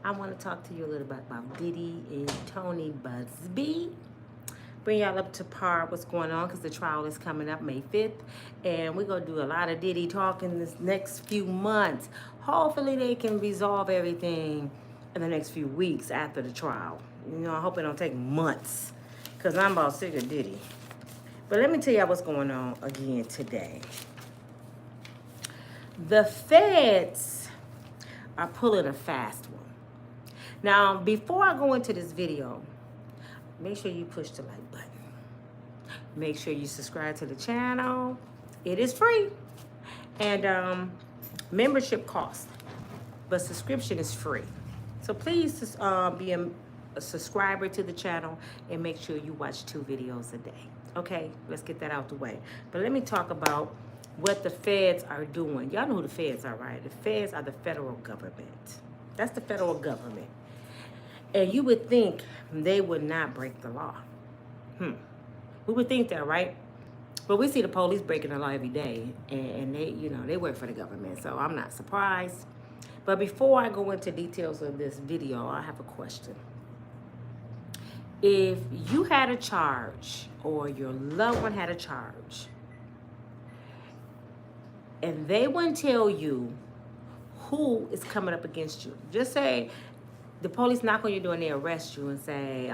I want to talk to you a little bit about Diddy and Tony Buzbee. Bring y'all up to par what's going on because the trial is coming up May 5th. And we're going to do a lot of Diddy talking this next few months. Hopefully they can resolve everything in the next few weeks after the trial. You know, I hope it don't take months because I'm about sick of Diddy. But let me tell y'all what's going on again today. The feds are pulling a fast one. Now, before I go into this video, make sure you push the like button. Make sure you subscribe to the channel. It is free. And membership costs, but subscription is free. So please be a subscriber to the channel and make sure you watch 2 videos a day. Okay, let's get that out the way. But let me talk about what the feds are doing. Y'all know who the feds are, right? The feds are the federal government. That's the federal government. And you would think they would not break the law. We would think that, right? But we see the police breaking the law every day. And they, you know, they work for the government. So I'm not surprised. But before I go into details of this video, I have a question. If you had a charge or your loved one had a charge and they wouldn't tell you who is coming up against you, just say the police knock on your door and they arrest you and say,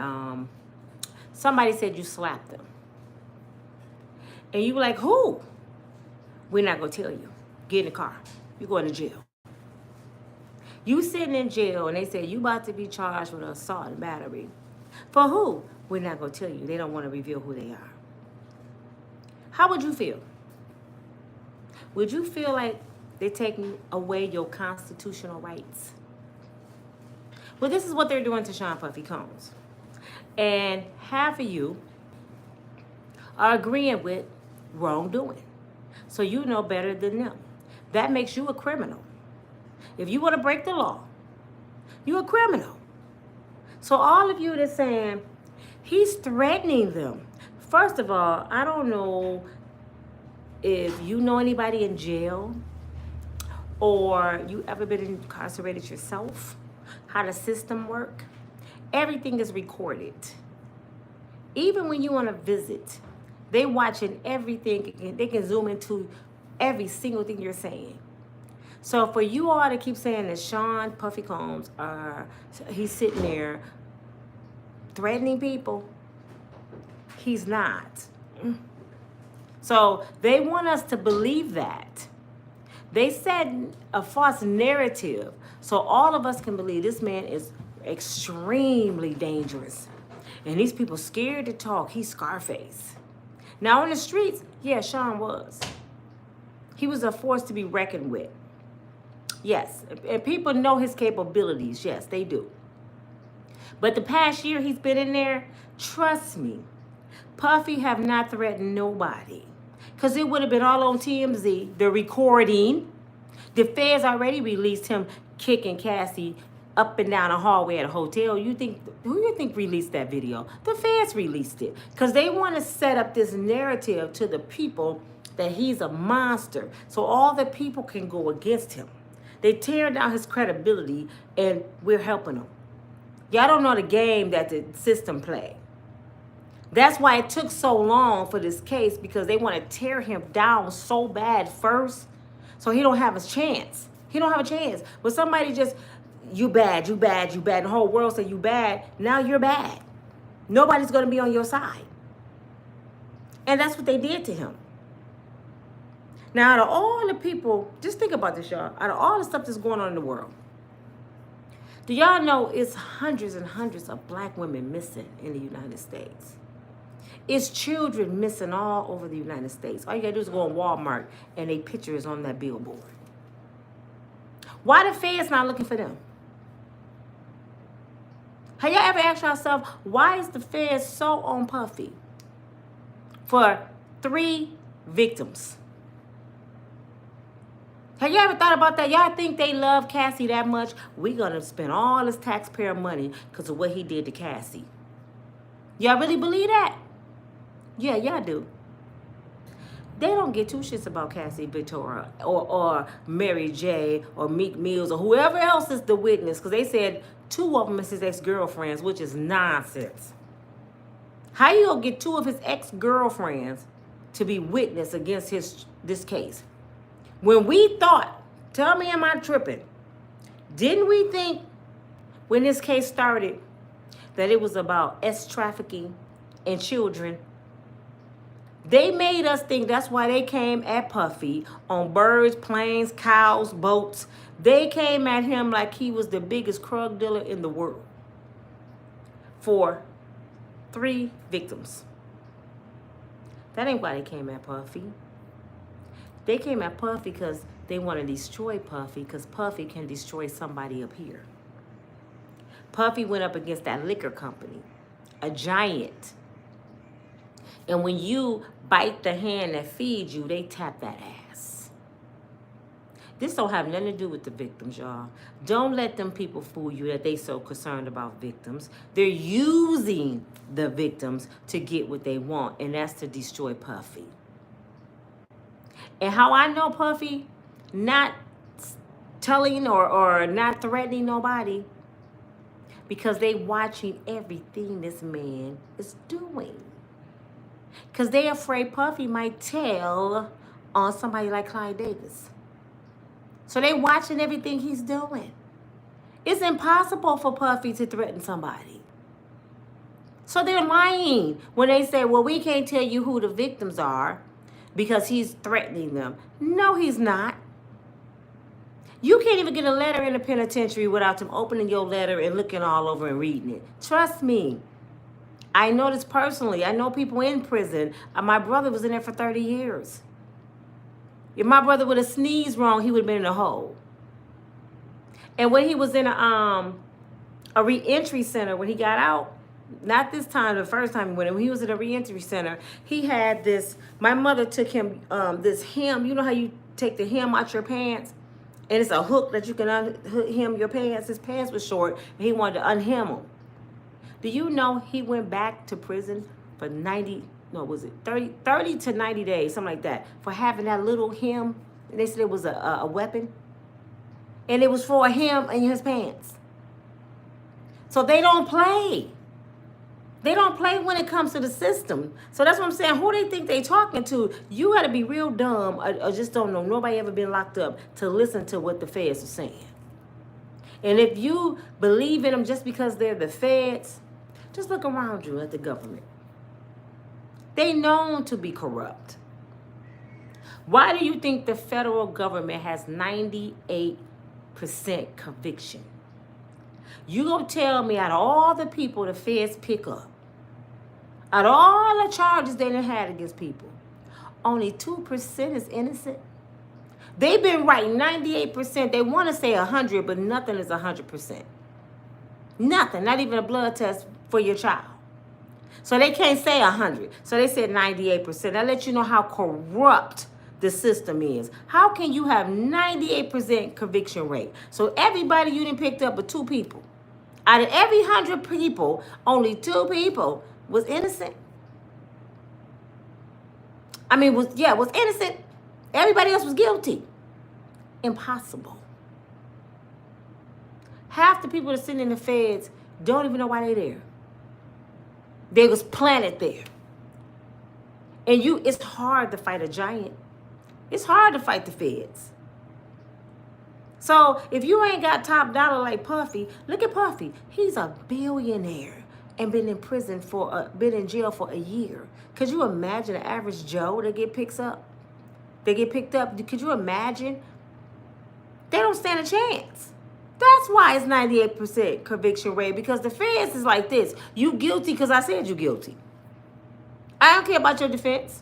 somebody said you slapped them. And you were like, who? We're not going to tell you. Get in the car. You're going to jail. You sitting in jail and they say you about to be charged with assault and battery. For who? We're not going to tell you. They don't want to reveal who they are. How would you feel? Would you feel like they're taking away your constitutional rights? Well, this is what they're doing to Sean Puffy Combs. And half of you are agreeing with wrongdoing. So you know better than them. That makes you a criminal. If you want to break the law, you're a criminal. So all of you that's saying, he's threatening them. First of all, I don't know if you know anybody in jail or you ever been incarcerated yourself, how the system work. Everything is recorded. Even when you want to visit, they watching everything. They can zoom into every single thing you're saying. So for you all to keep saying that Sean Puffy Combs, he's sitting there threatening people, he's not. So they want us to believe that. They set a false narrative so all of us can believe this man is extremely dangerous. And these people scared to talk. He's Scarface. Now on the streets, yeah, Sean was. He was a force to be reckoned with. Yes, and people know his capabilities. Yes, they do. But the past year he's been in there, trust me, Puffy have not threatened nobody. Because it would have been all on TMZ, the recording. The feds already released him kicking Cassie up and down a hallway at a hotel. Who you think released that video? The feds released it. Because they want to set up this narrative to the people that he's a monster. So all the people can go against him. They tear down his credibility, and we're helping him. Y'all don't know the game that the system play. That's why it took so long for this case, because they want to tear him down so bad first, so he don't have a chance. He don't have a chance. But somebody just, you bad, you bad, you bad. The whole world say you bad. Now you're bad. Nobody's going to be on your side. And that's what they did to him. Now, out of all the people, just think about this, y'all. Out of all the stuff that's going on in the world, do y'all know it's hundreds and hundreds of black women missing in the United States? It's children missing all over the United States. All you gotta do is go on Walmart and they picture is on that billboard. Why the feds not looking for them? Have y'all ever asked yourself, why is the feds so on Puffy for 3 victims? Have you ever thought about that? Y'all think they love Cassie that much? We're going to spend all this taxpayer money because of what he did to Cassie. Y'all really believe that? Yeah, y'all do. They don't get two shits about Cassie Victoria or Mary J or Meek Mills or whoever else is the witness, because they said two of them is his ex-girlfriends, which is nonsense. How you gonna get two of his ex-girlfriends to be witness against this case? When we thought, tell me am I tripping? Didn't we think when this case started that it was about trafficking and children? They made us think that's why they came at Puffy on birds, planes, cows, boats. They came at him like he was the biggest drug dealer in the world for 3 victims. That ain't why they came at Puffy. They came at Puffy because they want to destroy Puffy, because Puffy can destroy somebody up here. Puffy went up against that liquor company, a giant. And when you bite the hand that feeds you, they tap that ass. This don't have nothing to do with the victims, y'all. Don't let them people fool you that they so concerned about victims. They're using the victims to get what they want, and that's to destroy Puffy. And how I know Puffy not telling or not threatening nobody, because they watching everything this man is doing. Because they afraid Puffy might tell on somebody like Clyde Davis. So they watching everything he's doing. It's impossible for Puffy to threaten somebody. So they're lying when they say, well, we can't tell you who the victims are because he's threatening them. No, he's not. You can't even get a letter in the penitentiary without them opening your letter and looking all over and reading it. Trust me. I know this personally. I know people in prison. My brother was in there for 30 years. If my brother would have sneezed wrong, he would have been in a hole. And when he was in a reentry center, when he got out, not this time, the first time when he was in a reentry center, he had this, my mother took him, this hem, you know how you take the hem out your pants? And it's a hook that you can unhem your pants. His pants were short, and he wanted to unhem them. Do you know he went back to prison for 30 to 90 days, something like that, for having that little hem? And they said it was a weapon. And it was for him and his pants. So they don't play. They don't play when it comes to the system. So that's what I'm saying. Who they think they talking to? You got to be real dumb or just don't know. Nobody ever been locked up to listen to what the feds are saying. And if you believe in them just because they're the feds, just look around you at the government. They known to be corrupt. Why do you think the federal government has 98% conviction? You gonna tell me out of all the people the feds pick up, out of all the charges they done had against people, only 2% is innocent? They've been right 98%. They want to say 100, but nothing is 100%. Nothing, not even a blood test for your child. So they can't say 100. So they said 98%. That lets you know how corrupt the system is. How can you have 98% conviction rate? So everybody you done picked up but 2 people. Out of every 100 people, only 2 people was innocent. Was innocent. Everybody else was guilty. Impossible. Half the people that sit in the feds don't even know why they're there. They was planted there. And it's hard to fight a giant. It's hard to fight the feds. So if you ain't got top dollar like Puffy, look at Puffy. He's a billionaire and been in jail for a year. Could you imagine an average Joe that get picked up? Could you imagine? They don't stand a chance. That's why it's 98% conviction rate, because the feds is like this. You guilty because I said you guilty. I don't care about your defense.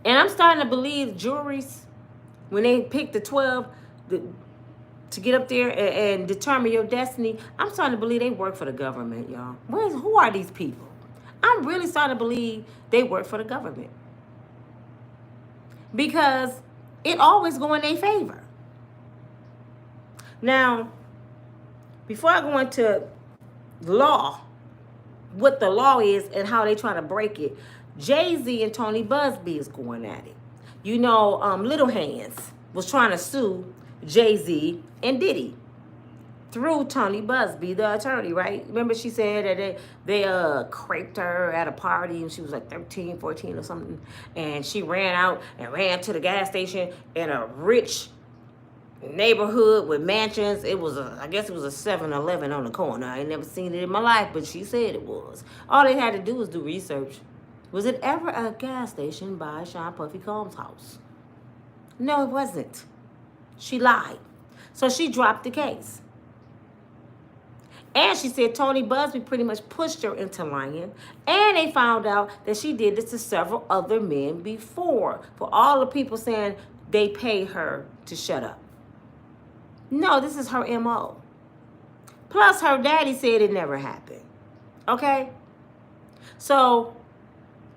And I'm starting to believe juries, when they pick the 12 to get up there and determine your destiny, I'm starting to believe they work for the government, y'all. Who are these people? I'm really starting to believe they work for the government. Because it always go in their favor. Now, before I go into law, what the law is and how they try to break it, JayZ and Tony Buzbee is going at it. You know, Little Hands was trying to sue JayZ and Diddy through Tony Buzbee, the attorney, right? Remember she said that they craped her at a party and she was like 13, 14 or something. And she ran out and ran to the gas station in a rich neighborhood with mansions. It was I guess it was a 7-Eleven on the corner. I ain't never seen it in my life, but she said it was. All they had to do was do research. Was it ever a gas station by Sean Puffy Combs' house? No, it wasn't. She lied. So she dropped the case. And she said Tony Buzbee pretty much pushed her into lying. And they found out that she did this to several other men before. For all the people saying they paid her to shut up. No, this is her MO. Plus, her daddy said it never happened. Okay? So,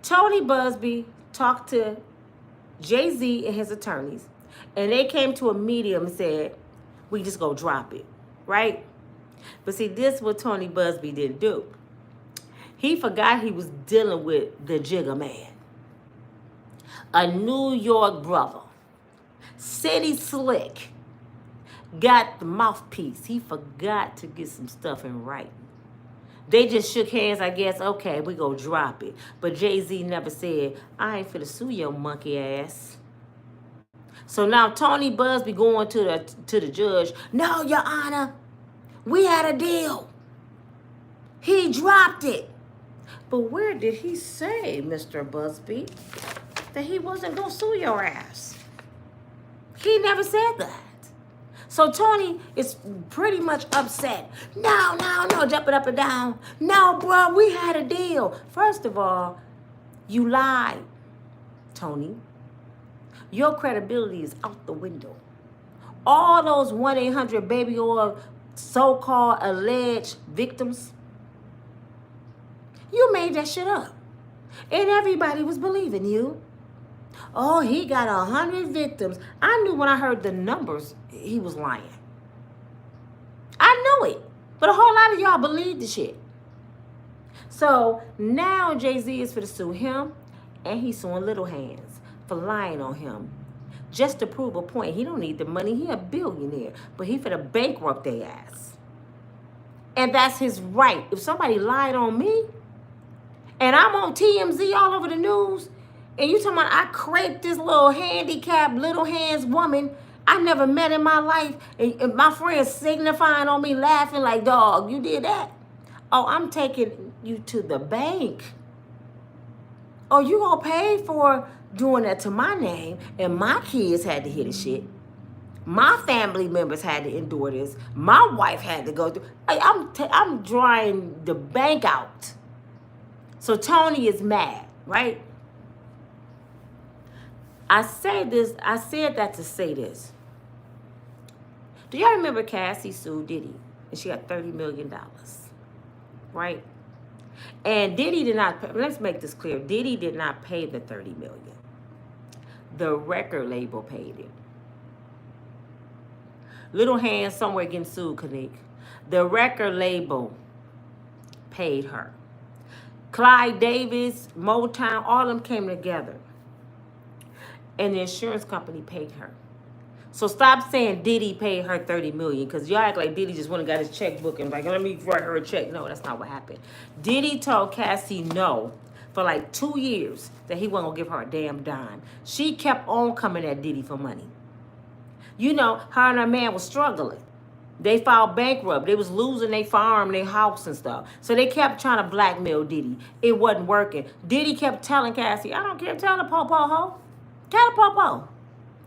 Tony Buzbee talked to JayZ and his attorneys. And they came to a medium and said, we just go drop it. Right? But see, this is what Tony Buzbee didn't do. He forgot he was dealing with the Jigga Man. A New York brother. City Slick. Got the mouthpiece. He forgot to get some stuff in writing. They just shook hands, I guess. Okay, we go drop it. But JayZ never said, I ain't finna sue your monkey ass. So now Tony Buzbee going to the judge. No, Your Honor. We had a deal. He dropped it. But where did he say, Mr. Busby, that he wasn't going to sue your ass? He never said that. So Tony is pretty much upset. No, jumping up and down. No, bro, we had a deal. First of all, you lied, Tony. Your credibility is out the window. All those 1-800 baby oil so-called alleged victims, you made that shit up. And everybody was believing you. Oh, he got 100 victims. I knew when I heard the numbers, he was lying. I knew it. But a whole lot of y'all believed the shit. So now JayZ is for to sue him, and he's suing Little Hands for lying on him. Just to prove a point. He don't need the money. He a billionaire. But he finna bankrupt their ass. And that's his right. If somebody lied on me, and I'm on TMZ all over the news, and you talking about I craped this little handicapped Little Hands woman I never met in my life, and my friends signifying on me, laughing like, dog, you did that? Oh, I'm taking you to the bank. Oh, you gonna pay for doing that to my name, and my kids had to hear the shit. My family members had to endure this. My wife had to go through. I'm drawing the bank out. So Tony is mad, right? I said that to say this. Do y'all remember Cassie sued Diddy? And she got $30 million, right? And Diddy did not, let's make this clear. Diddy did not pay the $30 million. The record label paid it. Little Hands somewhere getting sued, Kanik. The record label paid her. Clyde Davis, Motown, all of them came together. And the insurance company paid her. So stop saying Diddy paid her $30 million, because y'all act like Diddy just went and got his checkbook and like, let me write her a check. No, that's not what happened. Diddy told Cassie no for like 2 years that he wasn't going to give her a damn dime. She kept on coming at Diddy for money. You know, her and her man was struggling. They filed bankrupt. They was losing their farm, their house and stuff. So they kept trying to blackmail Diddy. It wasn't working. Diddy kept telling Cassie, I don't care, tell the po-po ho. Tell the po-po.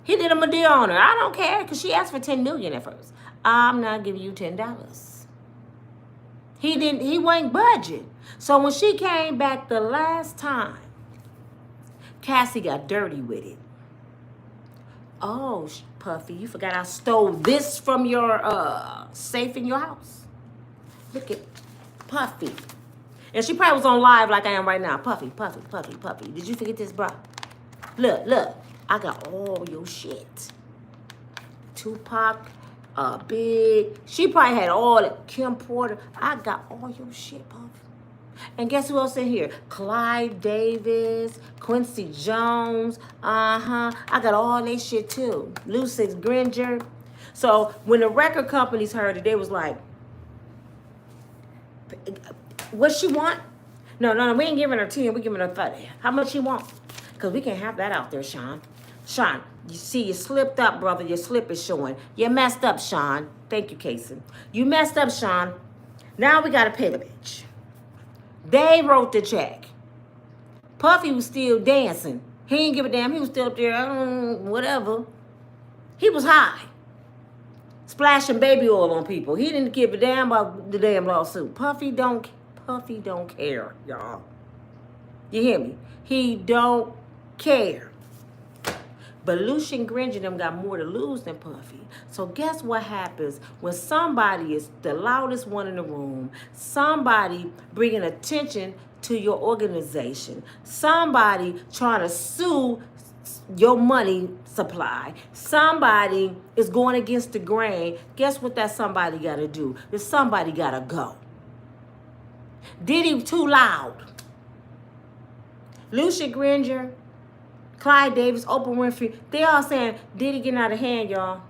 He did him a deal on her. I don't care, because she asked for $10 million at first. I'm not giving you $10. He wasn't budging. So when she came back the last time, Cassie got dirty with it. Oh, Puffy, you forgot I stole this from your safe in your house. Look at Puffy. And she probably was on live like I am right now. Puffy, Puffy, Puffy, Puffy. Did you forget this, bro? Look. I got all your shit. Tupac, Big. She probably had all it. Kim Porter. I got all your shit, Puff. And guess who else in here? Clyde Davis, Quincy Jones. I got all they shit too. Lucis Granger. So when the record companies heard it, they was like, what she want? No, we ain't giving her 10, we giving her 30. How much she want? Because we can't have that out there, Sean. Sean, you see, you slipped up, brother. Your slip is showing. You messed up, Sean. Thank you, Casey. You messed up, Sean. Now we got to pay the bitch. They wrote the check. Puffy was still dancing. He didn't give a damn. He was still up there, whatever. He was high. Splashing baby oil on people. He didn't give a damn about the damn lawsuit. Puffy don't care, y'all. You hear me? He don't care. But Lucian Granger them got more to lose than Puffy. So guess what happens when somebody is the loudest one in the room, somebody bringing attention to your organization, somebody trying to sue your money supply, somebody is going against the grain. Guess what that somebody got to do? That somebody got to go. Diddy too loud. Lucian Granger, Clyde Davis, Oprah Winfrey, they all saying Diddy getting out of hand, y'all.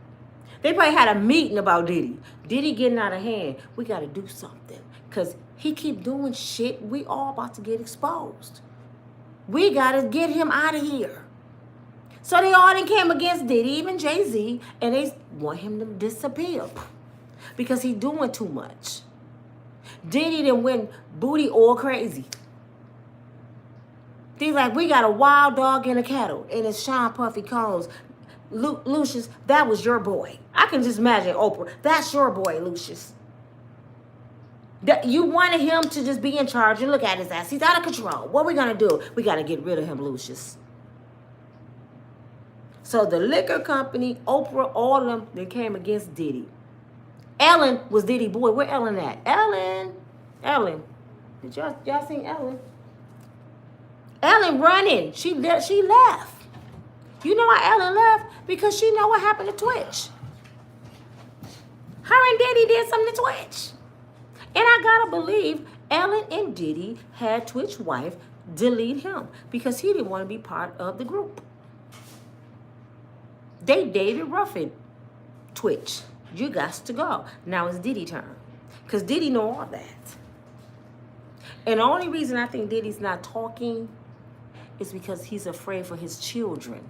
They probably had a meeting about Diddy. Diddy getting out of hand. We got to do something because he keep doing shit. We all about to get exposed. We got to get him out of here. So they all then came against Diddy, even JayZ, and they want him to disappear because he doing too much. Diddy then went booty all crazy. They're like, we got a wild dog in a kettle, and it's Sean Puffy Combs. Lucius, that was your boy. I can just imagine Oprah. That's your boy, Lucius. You wanted him to just be in charge, and look at his ass. He's out of control. What we going to do? We got to get rid of him, Lucius. So the liquor company, Oprah, all of them, they came against Diddy. Ellen was Diddy boy. Where Ellen at? Ellen. Did y'all seen Ellen? Ellen running. She left. You know why Ellen left? Because she know what happened to Twitch. Her and Diddy did something to Twitch. And I gotta believe Ellen and Diddy had Twitch wife delete him because he didn't want to be part of the group. They dated roughing Twitch. You got to go. Now it's Diddy turn. Because Diddy know all that. And the only reason I think Diddy's not talking is because he's afraid for his children.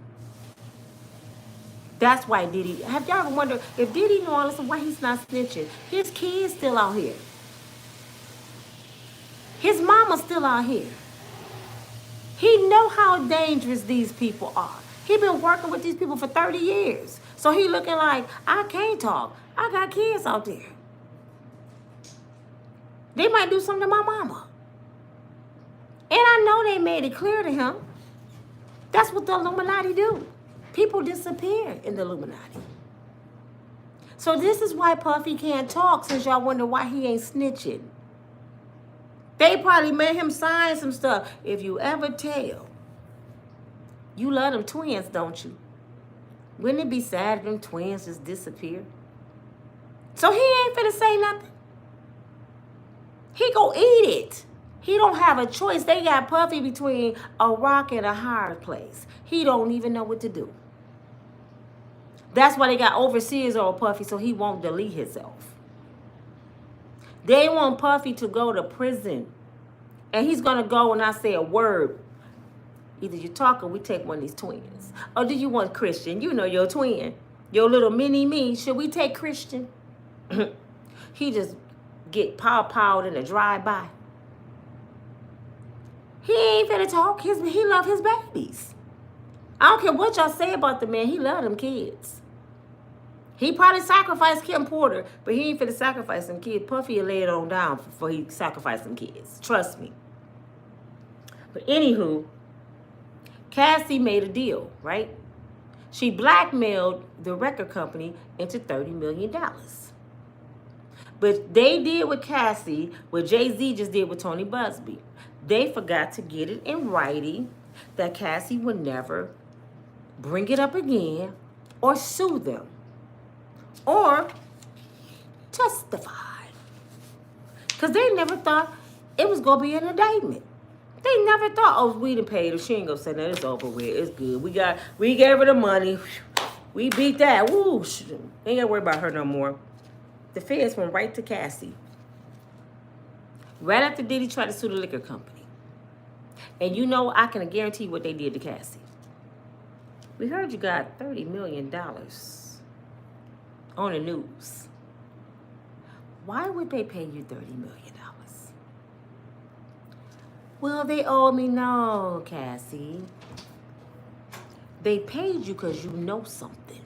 That's why Diddy, have y'all ever wondered if Diddy know all this, why he's not snitching? His kids still out here. His mama's still out here. He know how dangerous these people are. He been working with these people for 30 years. So he looking like, I can't talk. I got kids out there. They might do something to my mama. And I know they made it clear to him. That's what the Illuminati do. People disappear in the Illuminati. So this is why Puffy can't talk, since y'all wonder why he ain't snitching. They probably made him sign some stuff. If you ever tell, you love them twins, don't you? Wouldn't it be sad if them twins just disappear? So he ain't finna say nothing. He go eat it. He don't have a choice. They got Puffy between a rock and a hard place. He don't even know what to do. That's why they got overseers on Puffy, so he won't delete himself. They want Puffy to go to prison. And he's going to go and not say a word. Either you talk or we take one of these twins. Or do you want Christian? You know your twin. Your little mini me. Should we take Christian? He just get pow-powed in a drive-by. He ain't finna talk. He love his babies. I don't care what y'all say about the man. He love them kids. He probably sacrificed Kim Porter, but he ain't finna sacrifice them kids. Puffy will lay it on down before he sacrifice them kids. Trust me. But anywho, Cassie made a deal, right? She blackmailed the record company into $30 million. But they did with Cassie what JayZ just did with Tony Buzbee. They forgot to get it in writing that Cassie would never bring it up again or sue them or testify. Because they never thought it was going to be an indictment. They never thought, oh, we done paid her. She ain't going to say that. It's over with. It's good. We gave her the money. We beat that. Woo. Ain't got to worry about her no more. The feds went right to Cassie. Right after Diddy tried to sue the liquor company. And you know, I can guarantee what they did to Cassie. We heard you got $30 million on the news. Why would they pay you $30 million? Well, they owe me. No, Cassie. They paid you because you know something.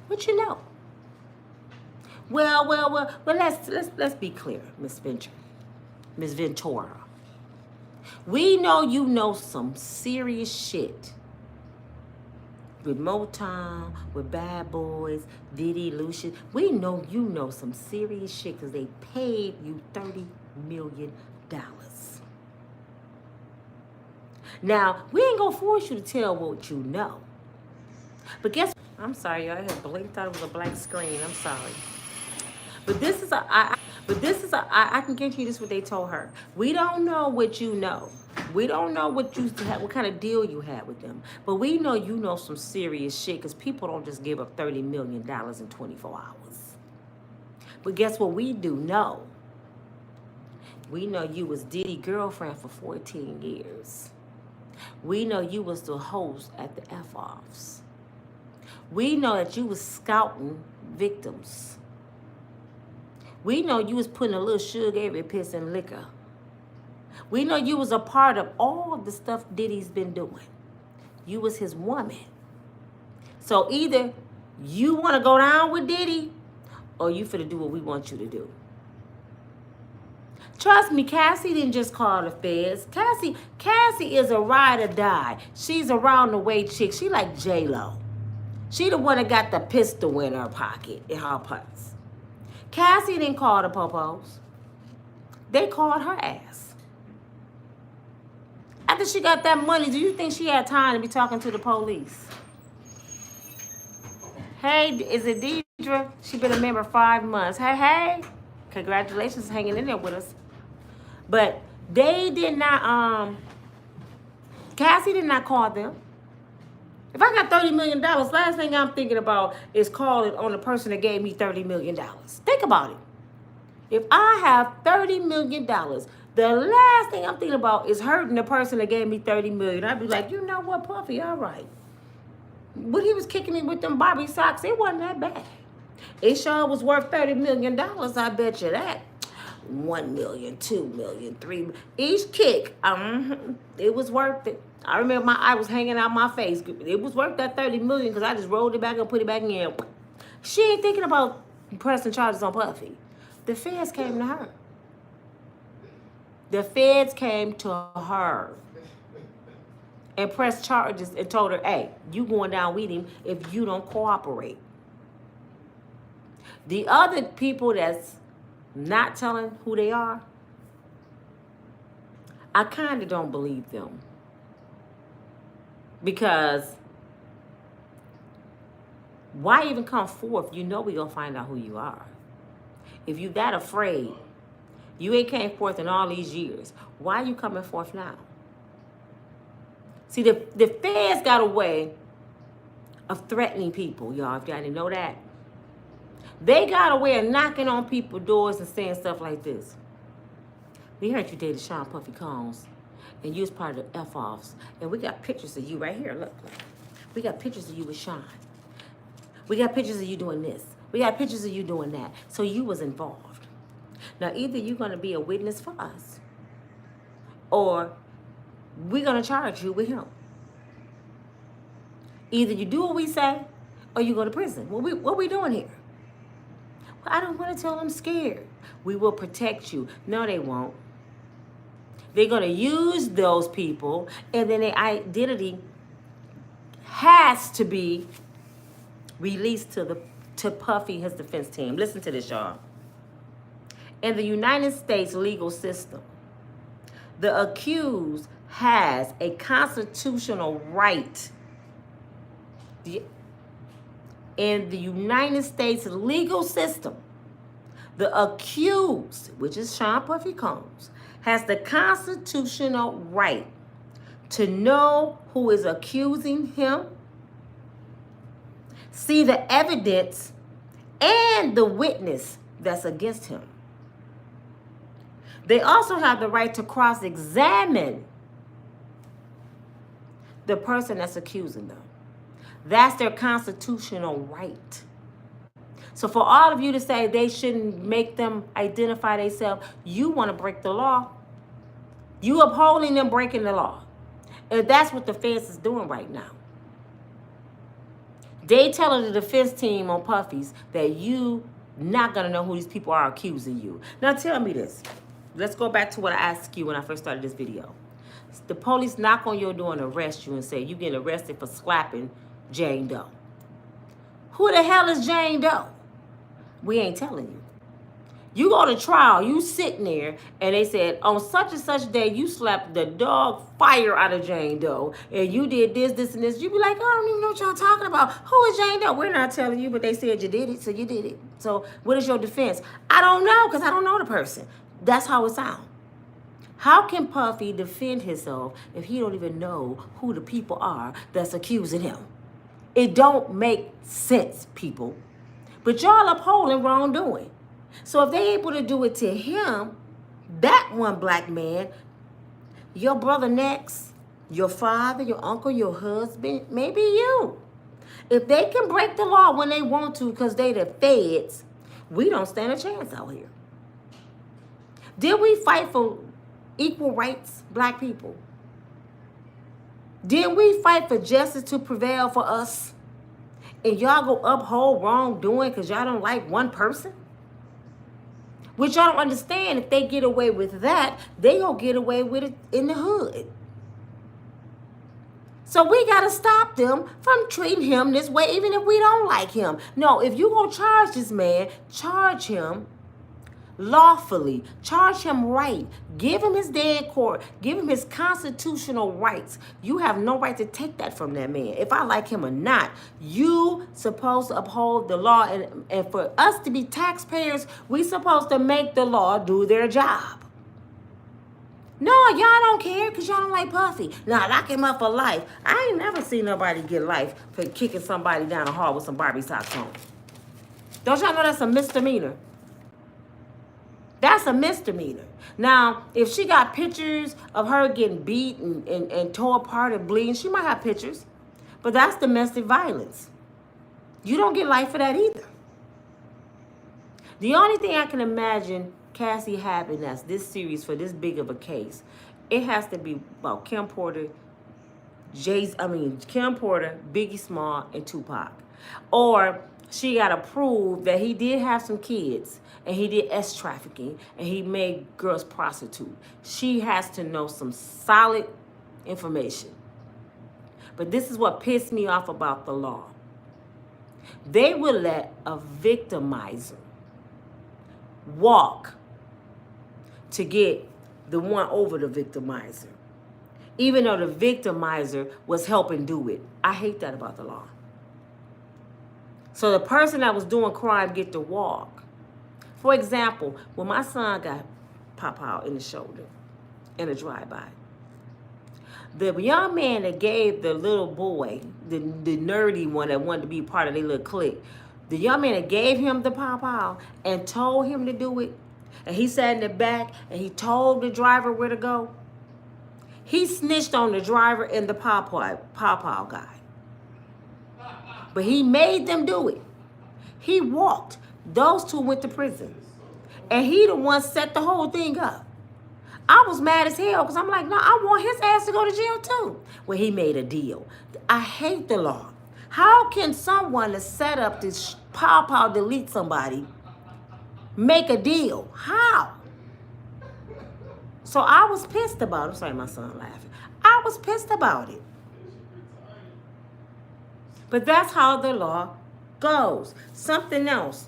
What you know? Well, let's be clear, Miss Ventura. We know you know some serious shit. With Motown, with Bad Boys, Diddy, Lucian. We know you know some serious shit because they paid you $30 million. Now, we ain't gonna force you to tell what you know. But guess what? I'm sorry, y'all. I had blinked out. It was a blank screen. I'm sorry. But this is I can guarantee you this is what they told her. We don't know what you know. We don't know what kind of deal you had with them. But we know you know some serious shit because people don't just give up $30 million in 24 hours. But guess what we do know? We know you was Diddy's girlfriend for 14 years. We know you was the host at the F-offs. We know that you was scouting victims. We know you was putting a little sugar every piss in liquor. We know you was a part of all of the stuff Diddy's been doing. You was his woman. So either you want to go down with Diddy or you finna do what we want you to do. Trust me, Cassie didn't just call the feds. Cassie is a ride or die. She's a round the way chick. She like J-Lo. She the one that got the pistol in her pocket, in her purse. Cassie didn't call the popos. They called her ass. After she got that money, do you think she had time to be talking to the police? Hey, is it Deidre? She been a member 5 months. Hey. Congratulations hanging in there with us. But they did not, Cassie did not call them. If I got $30 million, last thing I'm thinking about is calling on the person that gave me $30 million. Think about it. If I have $30 million, the last thing I'm thinking about is hurting the person that gave me $30 million. I'd be like, you know what, Puffy, all right. When he was kicking me with them Barbie socks, it wasn't that bad. It sure was worth $30 million, I bet you that. 1 million, 2 million, 3 million. Each kick, it was worth it. I remember my eye was hanging out my face. It was worth that $30 million because I just rolled it back and put it back in. She ain't thinking about pressing charges on Puffy. The feds came to her. The feds came to her and pressed charges and told her, hey, you going down with him if you don't cooperate. The other people that's not telling who they are, I kind of don't believe them. Because why even come forth? You know we gonna find out who you are. If you that afraid, you ain't came forth in all these years. Why are you coming forth now? See, the feds got a way of threatening people, y'all. If y'all didn't know that. They got a way of knocking on people's doors and saying stuff like this. We heard you dated Sean Puffy Combs, and you was part of the F-offs, and we got pictures of you right here. Look. We got pictures of you with Sean. We got pictures of you doing this. We got pictures of you doing that. So you was involved. Now, either you're going to be a witness for us, or we're going to charge you with him. Either you do what we say, or you go to prison. What we doing here? I don't want to tell them scared. We will protect you. No, they won't. They're going to use those people, and then their identity has to be released to Puffy, his defense team. Listen to this, y'all. In the United States legal system, the accused has a constitutional right. In the United States legal system, the accused, which is Sean Puffy Combs, has the constitutional right to know who is accusing him, see the evidence and the witness that's against him. They also have the right to cross-examine the person that's accusing them. That's their constitutional right. So for all of you to say they shouldn't make them identify themselves, you want to break the law. You upholding them breaking the law. And that's what the defense is doing right now. They telling the defense team on Puffies that you not going to know who these people are accusing you. Now tell me this. Let's go back to what I asked you when I first started this video. The police knock on your door and arrest you and say you getting arrested for slapping Jane Doe. Who the hell is Jane Doe? We ain't telling you. You go to trial, you sitting there, and they said, on such and such day, you slapped the dog fire out of Jane Doe, and you did this, this, and this. You be like, oh, I don't even know what y'all talking about. Who is Jane Doe? We're not telling you, but they said you did it, so you did it. So what is your defense? I don't know, because I don't know the person. That's how it sounds. How can Puffy defend himself if he don't even know who the people are that's accusing him? It don't make sense, people. But y'all upholding wrongdoing. So if they able to do it to him, that one black man, your brother next, your father, your uncle, your husband, maybe you. If they can break the law when they want to because they the feds, we don't stand a chance out here. Did we fight for equal rights, black people? Did we fight for justice to prevail for us? And y'all go uphold wrongdoing because y'all don't like one person? Which y'all don't understand, if they get away with that, they gonna get away with it in the hood. So we gotta stop them from treating him this way, even if we don't like him. No, if you gonna charge this man, charge him lawfully, charge him right, give him his day in court, give him his constitutional rights. You have no right to take that from that man. If I like him or not, you supposed to uphold the law, and for us to be taxpayers, we supposed to make the law do their job. No, y'all don't care because y'all don't like Puffy. Now lock him up for life. I ain't never seen nobody get life for kicking somebody down the hall with some Barbie socks on. Don't y'all know that's a misdemeanor? That's a misdemeanor. Now, if she got pictures of her getting beat and tore apart and bleeding, she might have pictures. But that's domestic violence. You don't get life for that either. The only thing I can imagine Cassie having as this series for this big of a case, it has to be about Kim Porter, Kim Porter, Biggie Small, and Tupac. Or she got to prove that he did have some kids and he did S trafficking and he made girls prostitute. She has to know some solid information. But this is what pissed me off about the law. They will let a victimizer walk to get the one over the victimizer, even though the victimizer was helping do it. I hate that about the law. So the person that was doing crime get to walk. For example, when my son got pop out in the shoulder in a drive-by, the young man that gave the little boy, the nerdy one that wanted to be part of their little clique, the young man that gave him the pop out and told him to do it, and he sat in the back and he told the driver where to go, he snitched on the driver and the pop out guy. But he made them do it. He walked. Those two went to prison. And he the one set the whole thing up. I was mad as hell because I'm like, no, I want his ass to go to jail too. Well, he made a deal. I hate the law. How can someone that set up this pow delete somebody make a deal? How? So I was pissed about it. I'm sorry, my son laughing. I was pissed about it. But that's how the law goes. Something else.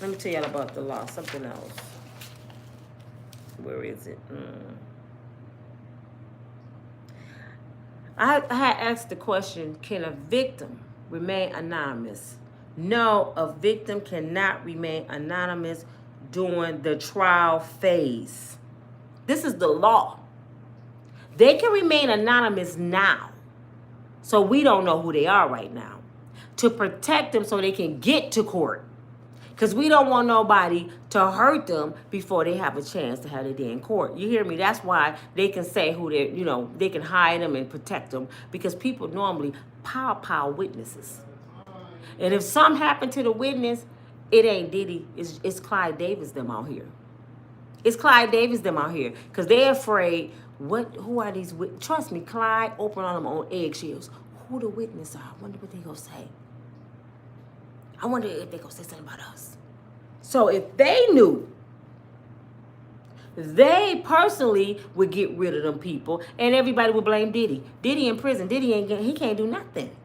Let me tell y'all about the law. Something else. Where is it? I had asked the question, can a victim remain anonymous? No, a victim cannot remain anonymous during the trial phase. This is the law. They can remain anonymous now, so we don't know who they are right now, to protect them so they can get to court. Because we don't want nobody to hurt them before they have a chance to have their day in court. You hear me? That's why they can say who they, they can hide them and protect them, because people normally pow witnesses. And if something happened to the witness, it ain't Diddy, it's Clyde Davis them out here. It's Clyde Davis them out here, because they're afraid, who are these, trust me, Clyde open on them on eggshells. Who the witness are? I wonder what they gonna say. I wonder if they gonna say something about us. So if they knew, they personally would get rid of them people, and everybody would blame Diddy. Diddy in prison. Diddy he can't do nothing.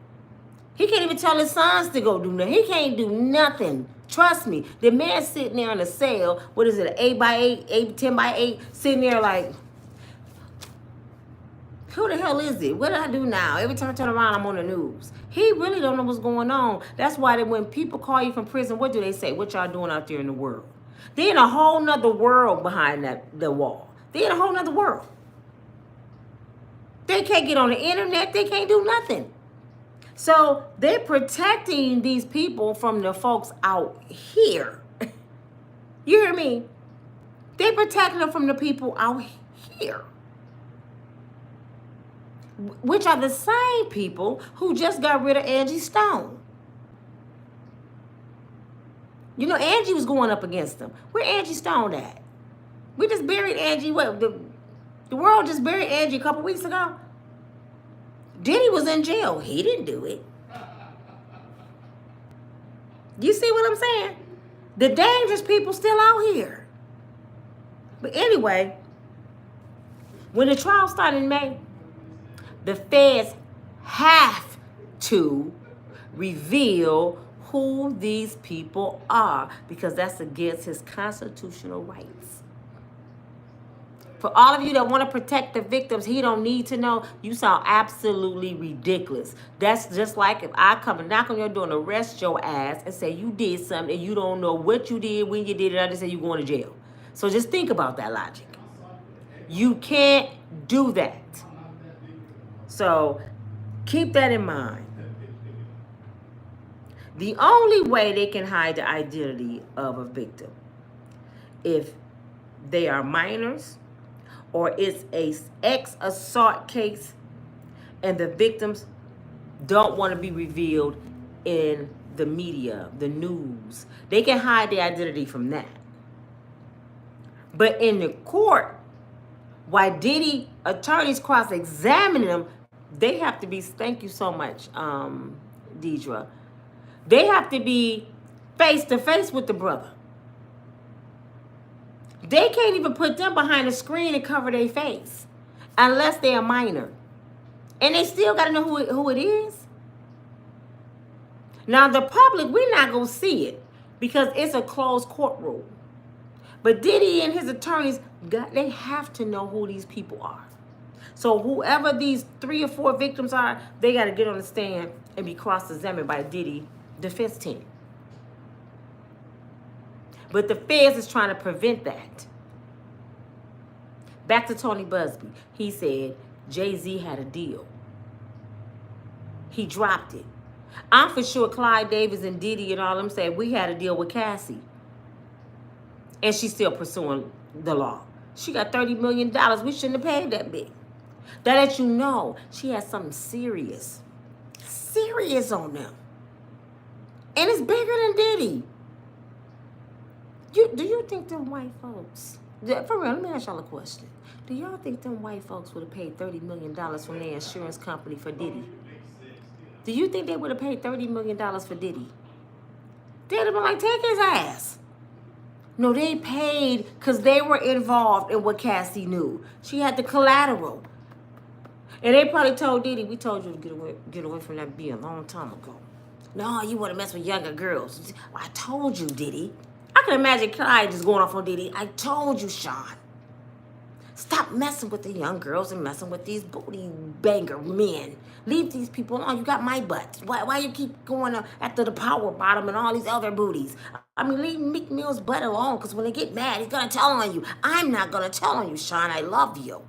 He can't even tell his sons to go do nothing. He can't do nothing. Trust me. The man sitting there in a cell, what is it, an 8x8, 10x8, sitting there like, who the hell is it? What did I do now? Every time I turn around, I'm on the news. He really don't know what's going on. That's why when people call you from prison, what do they say? What y'all doing out there in the world? They're in a whole nother world behind the wall. They're in a whole nother world. They can't get on the internet. They can't do nothing. So they're protecting these people from the folks out here. You hear me? They're protecting them from the people out here, which are the same people who just got rid of Angie Stone. You know, Angie was going up against them. Where Angie Stone at? We just buried Angie. What, the world just buried Angie a couple weeks ago? Diddy was in jail. He didn't do it. You see what I'm saying? The dangerous people still out here. But anyway, when the trial started in May, the feds have to reveal who these people are, because that's against his constitutional rights. For all of you that want to protect the victims, he don't need to know. You sound absolutely ridiculous. That's just like if I come and knock on your door and arrest your ass and say you did something and you don't know what you did, when you did it, I just say you're going to jail. So just think about that logic. You can't do that. So keep that in mind. The only way they can hide the identity of a victim, if they are minors, or it's a ex-assault case and the victims don't want to be revealed in the media, the news, they can hide the identity from that. But in the court, why Diddy attorneys cross-examining them, they have to be, thank you so much, Deidre. They have to be face-to-face with the brother. They can't even put them behind a screen and cover their face unless they're a minor. And they still got to know who it is. Now, the public, we're not going to see it because it's a closed courtroom. But Diddy and his attorneys, they have to know who these people are. So whoever these 3 or 4 victims are, they got to get on the stand and be cross-examined by Diddy defense team. But the feds is trying to prevent that. Back to Tony Buzbee. He said JayZ had a deal. He dropped it. I'm for sure Clyde Davis and Diddy and all them said we had a deal with Cassie. And she's still pursuing the law. She got $30 million. We shouldn't have paid that big. That lets you know she has something serious on them. And it's bigger than Diddy. Do you think them white folks, for real, let me ask y'all a question. Do y'all think them white folks would have paid $30 million from their insurance company for Diddy? Do you think they would have paid $30 million for Diddy? They'd have been like, take his ass. No, they paid because they were involved in what Cassie knew. She had the collateral. And they probably told Diddy, we told you to get away from that B a long time ago. No, you want to mess with younger girls. I told you, Diddy. I can imagine Clyde just going off on Diddy. I told you, Sean. Stop messing with the young girls and messing with these booty banger men. Leave these people alone. You got my butt. Why you keep going after the power bottom and all these other booties? I mean, leave Meek Mill's butt alone, because when they get mad, he's going to tell on you. I'm not going to tell on you, Sean. I love you.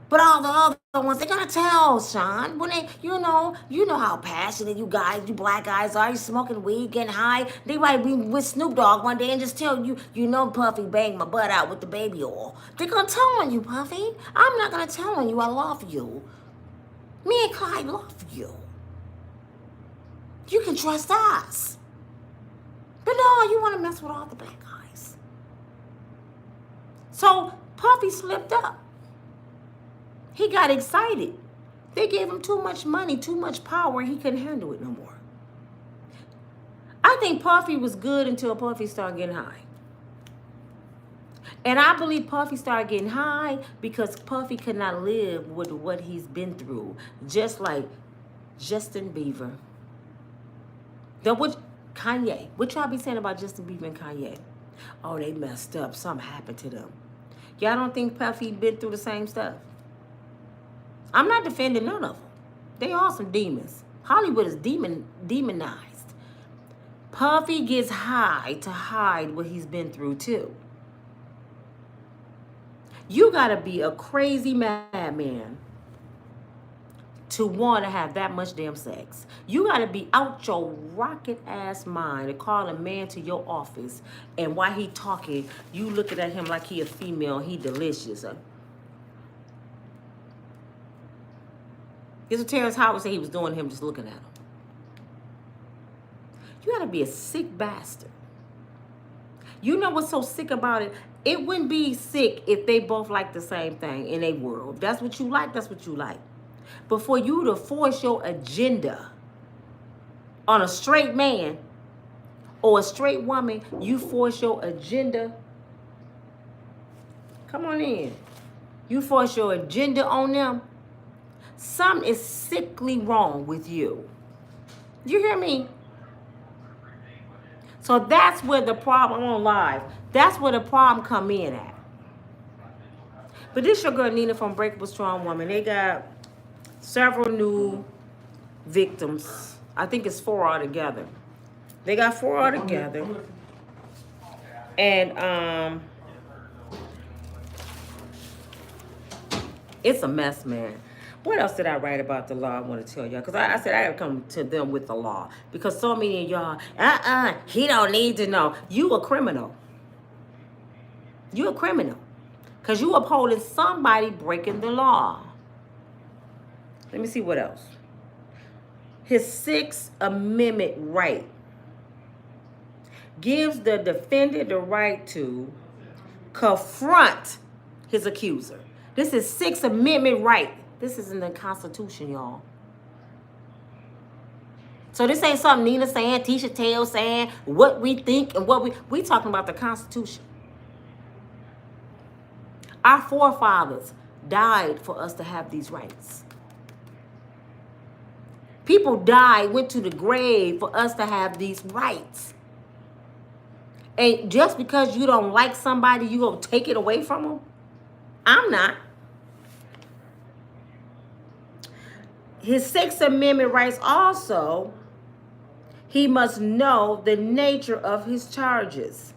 But all the other ones, they're gonna tell, Sean. When they, you know how passionate you guys, you black guys are. You smoking weed, getting high. They might be with Snoop Dogg one day and just tell you, Puffy banged my butt out with the baby oil. They're gonna tell on you, Puffy. I'm not gonna tell on you. I love you. Me and Clyde love you. You can trust us. But no, you want to mess with all the black guys. So Puffy slipped up. He got excited. They gave him too much money, too much power. He couldn't handle it no more. I think Puffy was good until Puffy started getting high. And I believe Puffy started getting high because Puffy could not live with what he's been through. Just like Justin Bieber. Kanye. What y'all be saying about Justin Bieber and Kanye? Oh, they messed up. Something happened to them. Y'all don't think Puffy been through the same stuff? I'm not defending none of them. They are some demons. Hollywood is demonized. Puffy gets high to hide what he's been through too. You gotta be a crazy madman to want to have that much damn sex. You gotta be out your rocket ass mind to call a man to your office, and while he talking, you looking at him like he a female, he delicious. Here's what Terrence Howard said he was doing to him, just looking at him. You gotta be a sick bastard. You know what's so sick about it? It wouldn't be sick if they both like the same thing in a world. That's what you like, that's what you like. But for you to force your agenda on a straight man or a straight woman, you force your agenda. Come on in. You force your agenda on them. Something is sickly wrong with you. You hear me? So that's where the problem, I'm on live. That's where the problem come in at. But this your girl Nina from Unbreakable Strong Woman. They got several new victims. I think it's 4 altogether. They got 4 altogether. And it's a mess, man. What else did I write about the law I want to tell y'all? Because I said I have come to them with the law. Because so many of y'all, he don't need to know. You a criminal. You a criminal. Because you upholding somebody breaking the law. Let me see what else. His 6th Amendment right gives the defendant the right to confront his accuser. This is 6th Amendment right. This is in the Constitution, y'all. So this ain't something Nina saying, Tisha Tail saying, what we think and what we talking about the Constitution. Our forefathers died for us to have these rights. People died, went to the grave for us to have these rights. And just because you don't like somebody, you gonna take it away from them? I'm not. His 6th Amendment rights also, he must know the nature of his charges.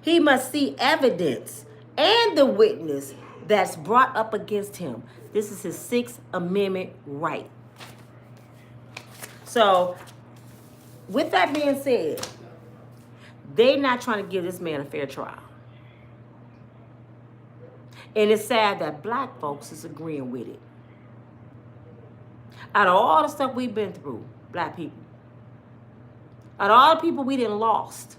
He must see evidence and the witness that's brought up against him. This is his 6th Amendment right. So, with that being said, they're not trying to give this man a fair trial. And it's sad that black folks is agreeing with it. Out of all the stuff we've been through, black people, out of all the people we done lost,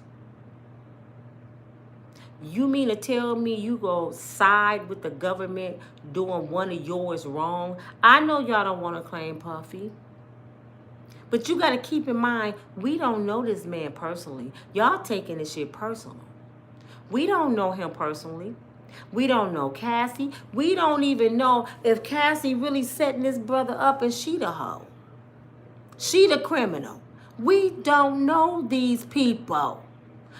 you mean to tell me you go side with the government doing one of yours wrong? I know y'all don't want to claim Puffy. But you got to keep in mind, we don't know this man personally. Y'all taking this shit personal. We don't know him personally. We don't know Cassie. We don't even know if Cassie really setting this brother up and she the hoe. She the criminal. We don't know these people.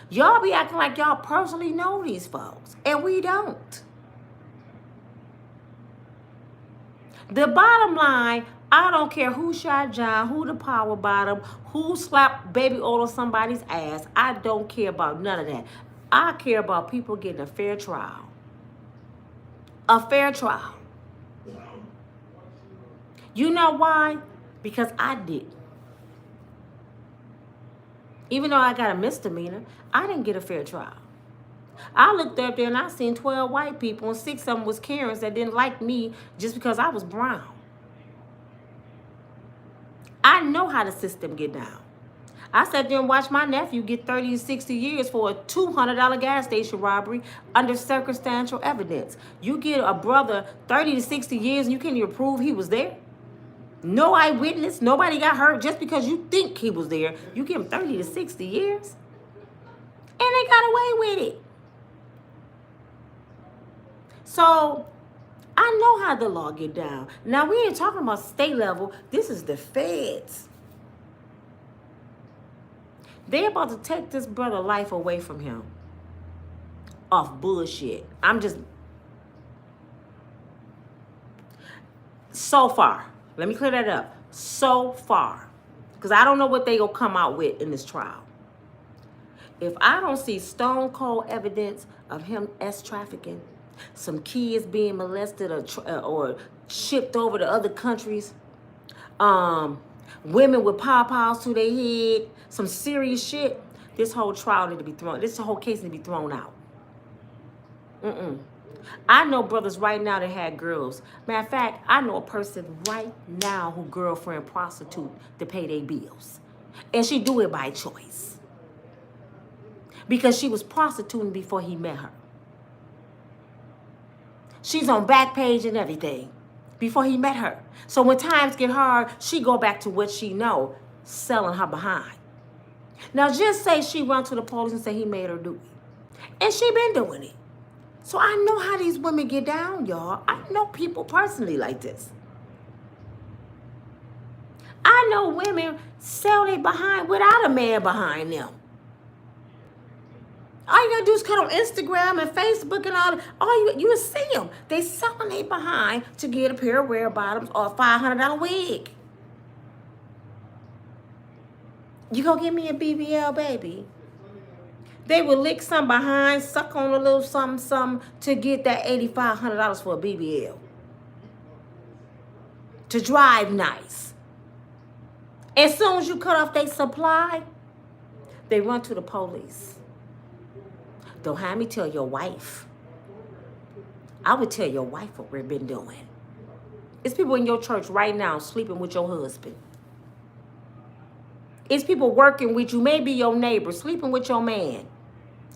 Y'all be acting like y'all personally know these folks. And we don't. The bottom line, I don't care who shot John, who the power bottom, who slapped baby oil on somebody's ass. I don't care about none of that. I care about people getting a fair trial. A fair trial. You know why? Because I did. Even though I got a misdemeanor, I didn't get a fair trial. I looked up there and I seen 12 white people and 6 of them was Karens that didn't like me just because I was brown. I know how the system get down. I sat there and watched my nephew get 30 to 60 years for a $200 gas station robbery under circumstantial evidence. You get a brother 30 to 60 years and you can't even prove he was there? No eyewitness, nobody got hurt just because you think he was there. You give him 30 to 60 years? And they got away with it. So, I know how the law get down. Now, we ain't talking about state level. This is the feds. They about to take this brother life away from him. Off bullshit. I'm just... So far. Let me clear that up. So far. Because I don't know what they gonna come out with in this trial. If I don't see stone cold evidence of him trafficking, some kids being molested or shipped over to other countries, women with pawpaws to their head, some serious shit, this whole trial need to be thrown, this whole case need to be thrown out. I know brothers right now that had girls. Matter of fact, I know a person right now who girlfriend prostitute to pay their bills. And she do it by choice. Because she was prostituting before he met her. She's on Backpage and everything before he met her. So when times get hard, she go back to what she know, selling her behind. Now just say she run to the police and say he made her do it. And she been doing it. So I know how these women get down, y'all. I know people personally like this. I know women sell their behind without a man behind them. All you gotta do is cut on Instagram and Facebook and all you see them. They selling their behind to get a pair of wear bottoms or a $500 wig. You gonna give me a BBL, baby? They would lick some behind, suck on a little something to get that $8,500 for a BBL. To drive nice. As soon as you cut off their supply, they run to the police. Don't have me tell your wife. I would tell your wife what we've been doing. It's people in your church right now sleeping with your husband. It's people working with you, maybe your neighbor, sleeping with your man.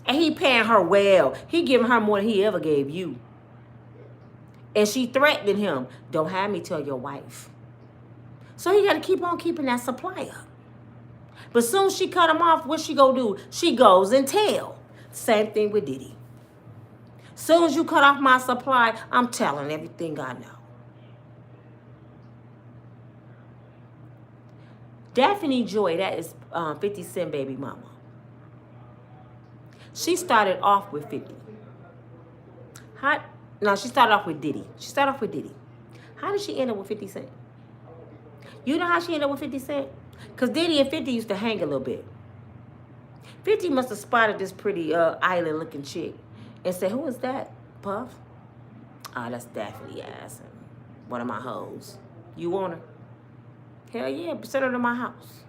And he paying her well. He giving her more than he ever gave you. And she threatening him. Don't have me tell your wife. So he got to keep on keeping that supply up. But soon she cut him off, what she go do? She goes and tell. Same thing with Diddy. Soon as you cut off my supply, I'm telling everything I know. Daphne Joy, that is 50 Cent baby mama. She started off with 50. She started off with Diddy. How did she end up with 50 Cent? You know how she ended up with 50 Cent? Because Diddy and 50 used to hang a little bit. 50 must have spotted this pretty island-looking chick and said, who is that, Puff? Oh, that's Daphne ass. One of my hoes. You want her? Hell yeah, send her to my house.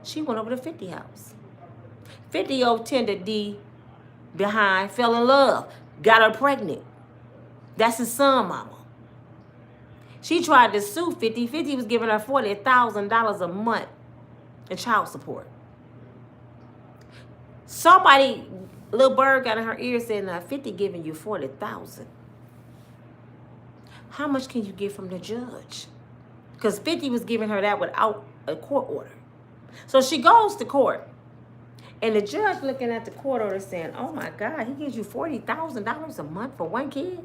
She went over to 50 house. 50 old tender D behind, fell in love, got her pregnant. That's his son, mama. She tried to sue 50. 50 was giving her $40,000 a month in child support. Somebody, little bird got in her ear saying, 50 giving you $40,000. How much can you get from the judge? Because 50 was giving her that without a court order. So she goes to court. And the judge looking at the court order saying, oh my God, he gives you $40,000 a month for one kid?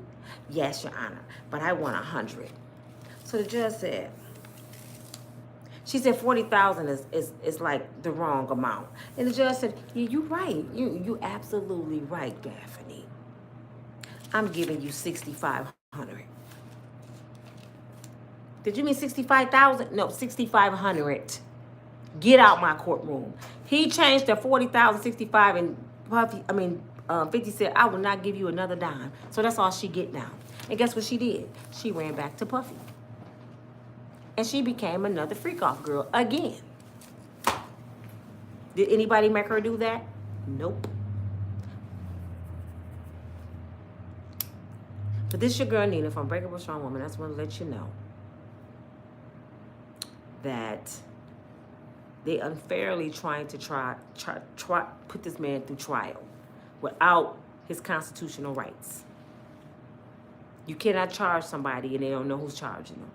Yes, Your Honor, but I want 100. So the judge said, she said 40,000 is like the wrong amount. And the judge said, yeah, you're right. You absolutely right, Daphne. I'm giving you 6,500. Did you mean 65,000? No, 6,500. Get out my courtroom. He changed to 40,000, 65, and 50 said, I will not give you another dime. So that's all she get now. And guess what she did? She ran back to Puffy. And she became another freak-off girl again. Did anybody make her do that? Nope. But this is your girl Nina from Unbreakable Strong Woman. I just want to let you know that they unfairly trying to try put this man through trial without his constitutional rights. You cannot charge somebody and they don't know who's charging them.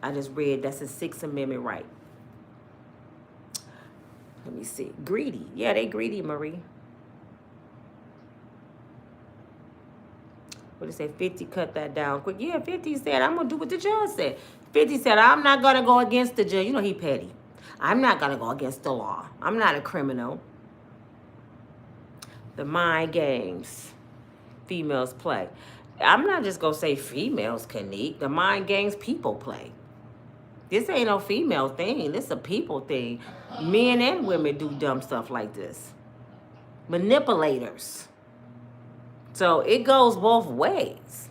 I just read that's a 6th Amendment right. Let me see. Greedy. Yeah, they greedy, Marie. What did it say? 50 cut that down quick. Yeah, 50 said, I'm going to do what the judge said. 50 said, I'm not going to go against the judge. You know he petty. I'm not going to go against the law. I'm not a criminal. The mind games females play. I'm not just going to say females, Kanique. The mind games people play. This ain't no female thing. This is a people thing. Men and women do dumb stuff like this. Manipulators. So it goes both ways.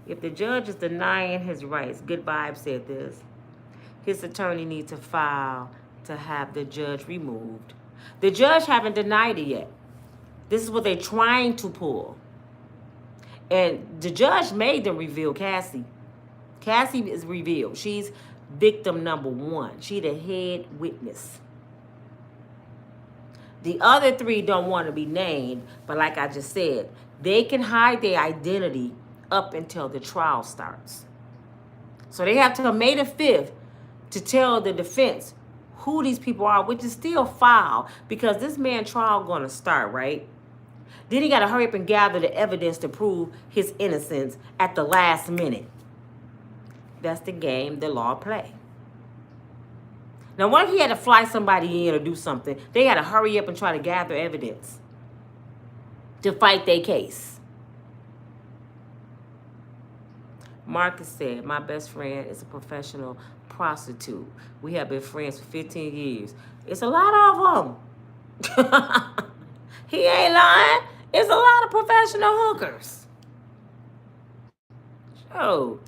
If the judge is denying his rights, Good Vibe said this, his attorney needs to file to have the judge removed. The judge haven't denied it yet. This is what they're trying to pull. And the judge made them reveal Cassie. Cassie is revealed. She's victim number 1. She the head witness. The other 3 don't want to be named, but like I just said, they can hide their identity up until the trial starts. So they have till May the 5th to tell the defense who these people are, which is still foul because this man's trial going to start, right? Then he got to hurry up and gather the evidence to prove his innocence at the last minute. That's the game the law play. Now, what if he had to fly somebody in or do something? They got to hurry up and try to gather evidence to fight their case. Marcus said, my best friend is a professional prostitute. We have been friends for 15 years. It's a lot of them. He ain't lying. It's a lot of professional hookers. So,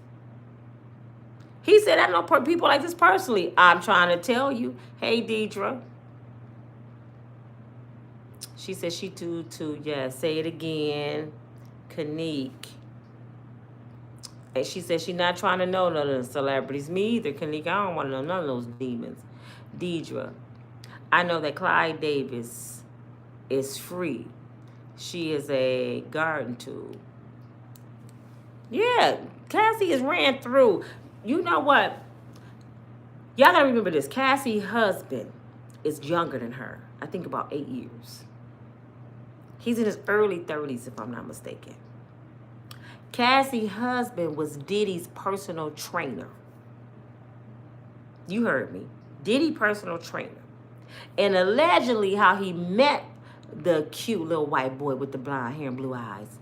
he said, I know people like this personally. I'm trying to tell you. Hey, Deidre. She said she too. Yeah, say it again. Kanique. And she said she not trying to know none of the celebrities. Me either, Kanique. I don't want to know none of those demons. Deidre. I know that Clyde Davis is free. She is a garden tool. Yeah, Cassie is ran through. You know what? Y'all gotta remember this. Cassie's husband is younger than her. I think about 8 years. He's in his early 30s, if I'm not mistaken. Cassie's husband was Diddy's personal trainer. You heard me. Diddy personal trainer. And allegedly how he met the cute little white boy with the blonde hair and blue eyes.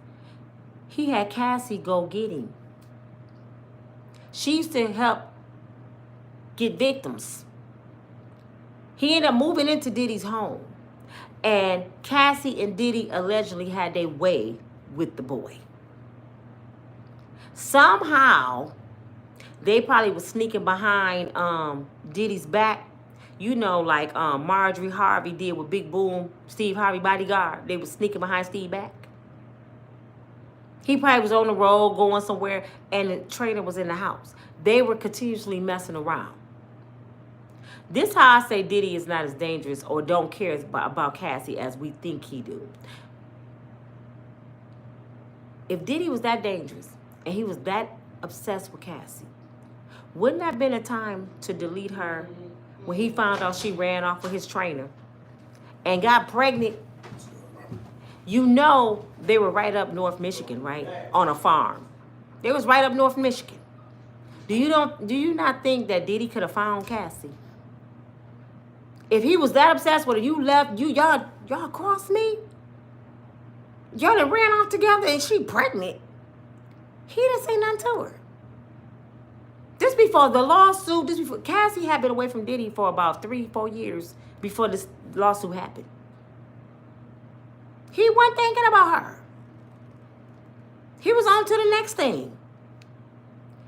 He had Cassie go get him. She used to help get victims. He ended up moving into Diddy's home. And Cassie and Diddy allegedly had their way with the boy. Somehow, they probably was sneaking behind Diddy's back. You know, like Marjorie Harvey did with Big Boom, Steve Harvey bodyguard. They was sneaking behind Steve back. He probably was on the road going somewhere, and the trainer was in the house. They were continuously messing around. This how I say Diddy is not as dangerous or don't care about Cassie as we think he do. If Diddy was that dangerous and he was that obsessed with Cassie, wouldn't that have been a time to delete her when he found out she ran off with his trainer and got pregnant? You know they were right up North Michigan, right? On a farm. They was right up North Michigan. Do you not think that Diddy could have found Cassie? If he was that obsessed with her, y'all crossed me? Y'all done ran off together and she pregnant. He didn't say nothing to her. This before the lawsuit. This before Cassie had been away from Diddy for about 3-4 years before this lawsuit happened. He wasn't thinking about her. He was on to the next thing.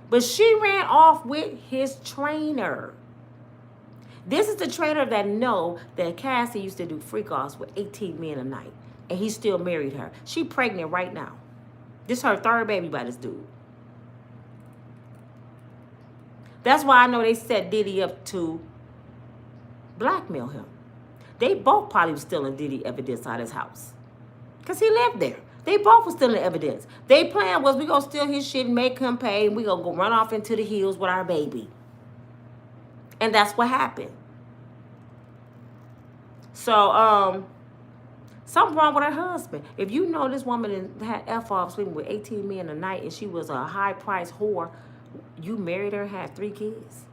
But she ran off with his trainer. This is the trainer that know that Cassie used to do freak-offs with 18 men a night. And he still married her. She pregnant right now. This is her third baby by this dude. That's why I know they set Diddy up to blackmail him. They both probably was stealing Diddy evidence out of his house. Because he lived there. They both were stealing evidence. Their plan was we going to steal his shit and make him pay. And we going to go run off into the hills with our baby. And that's what happened. So, something wrong with her husband. If you know this woman had F-off sleeping with 18 men a night and she was a high-priced whore, you married her, had 3 kids.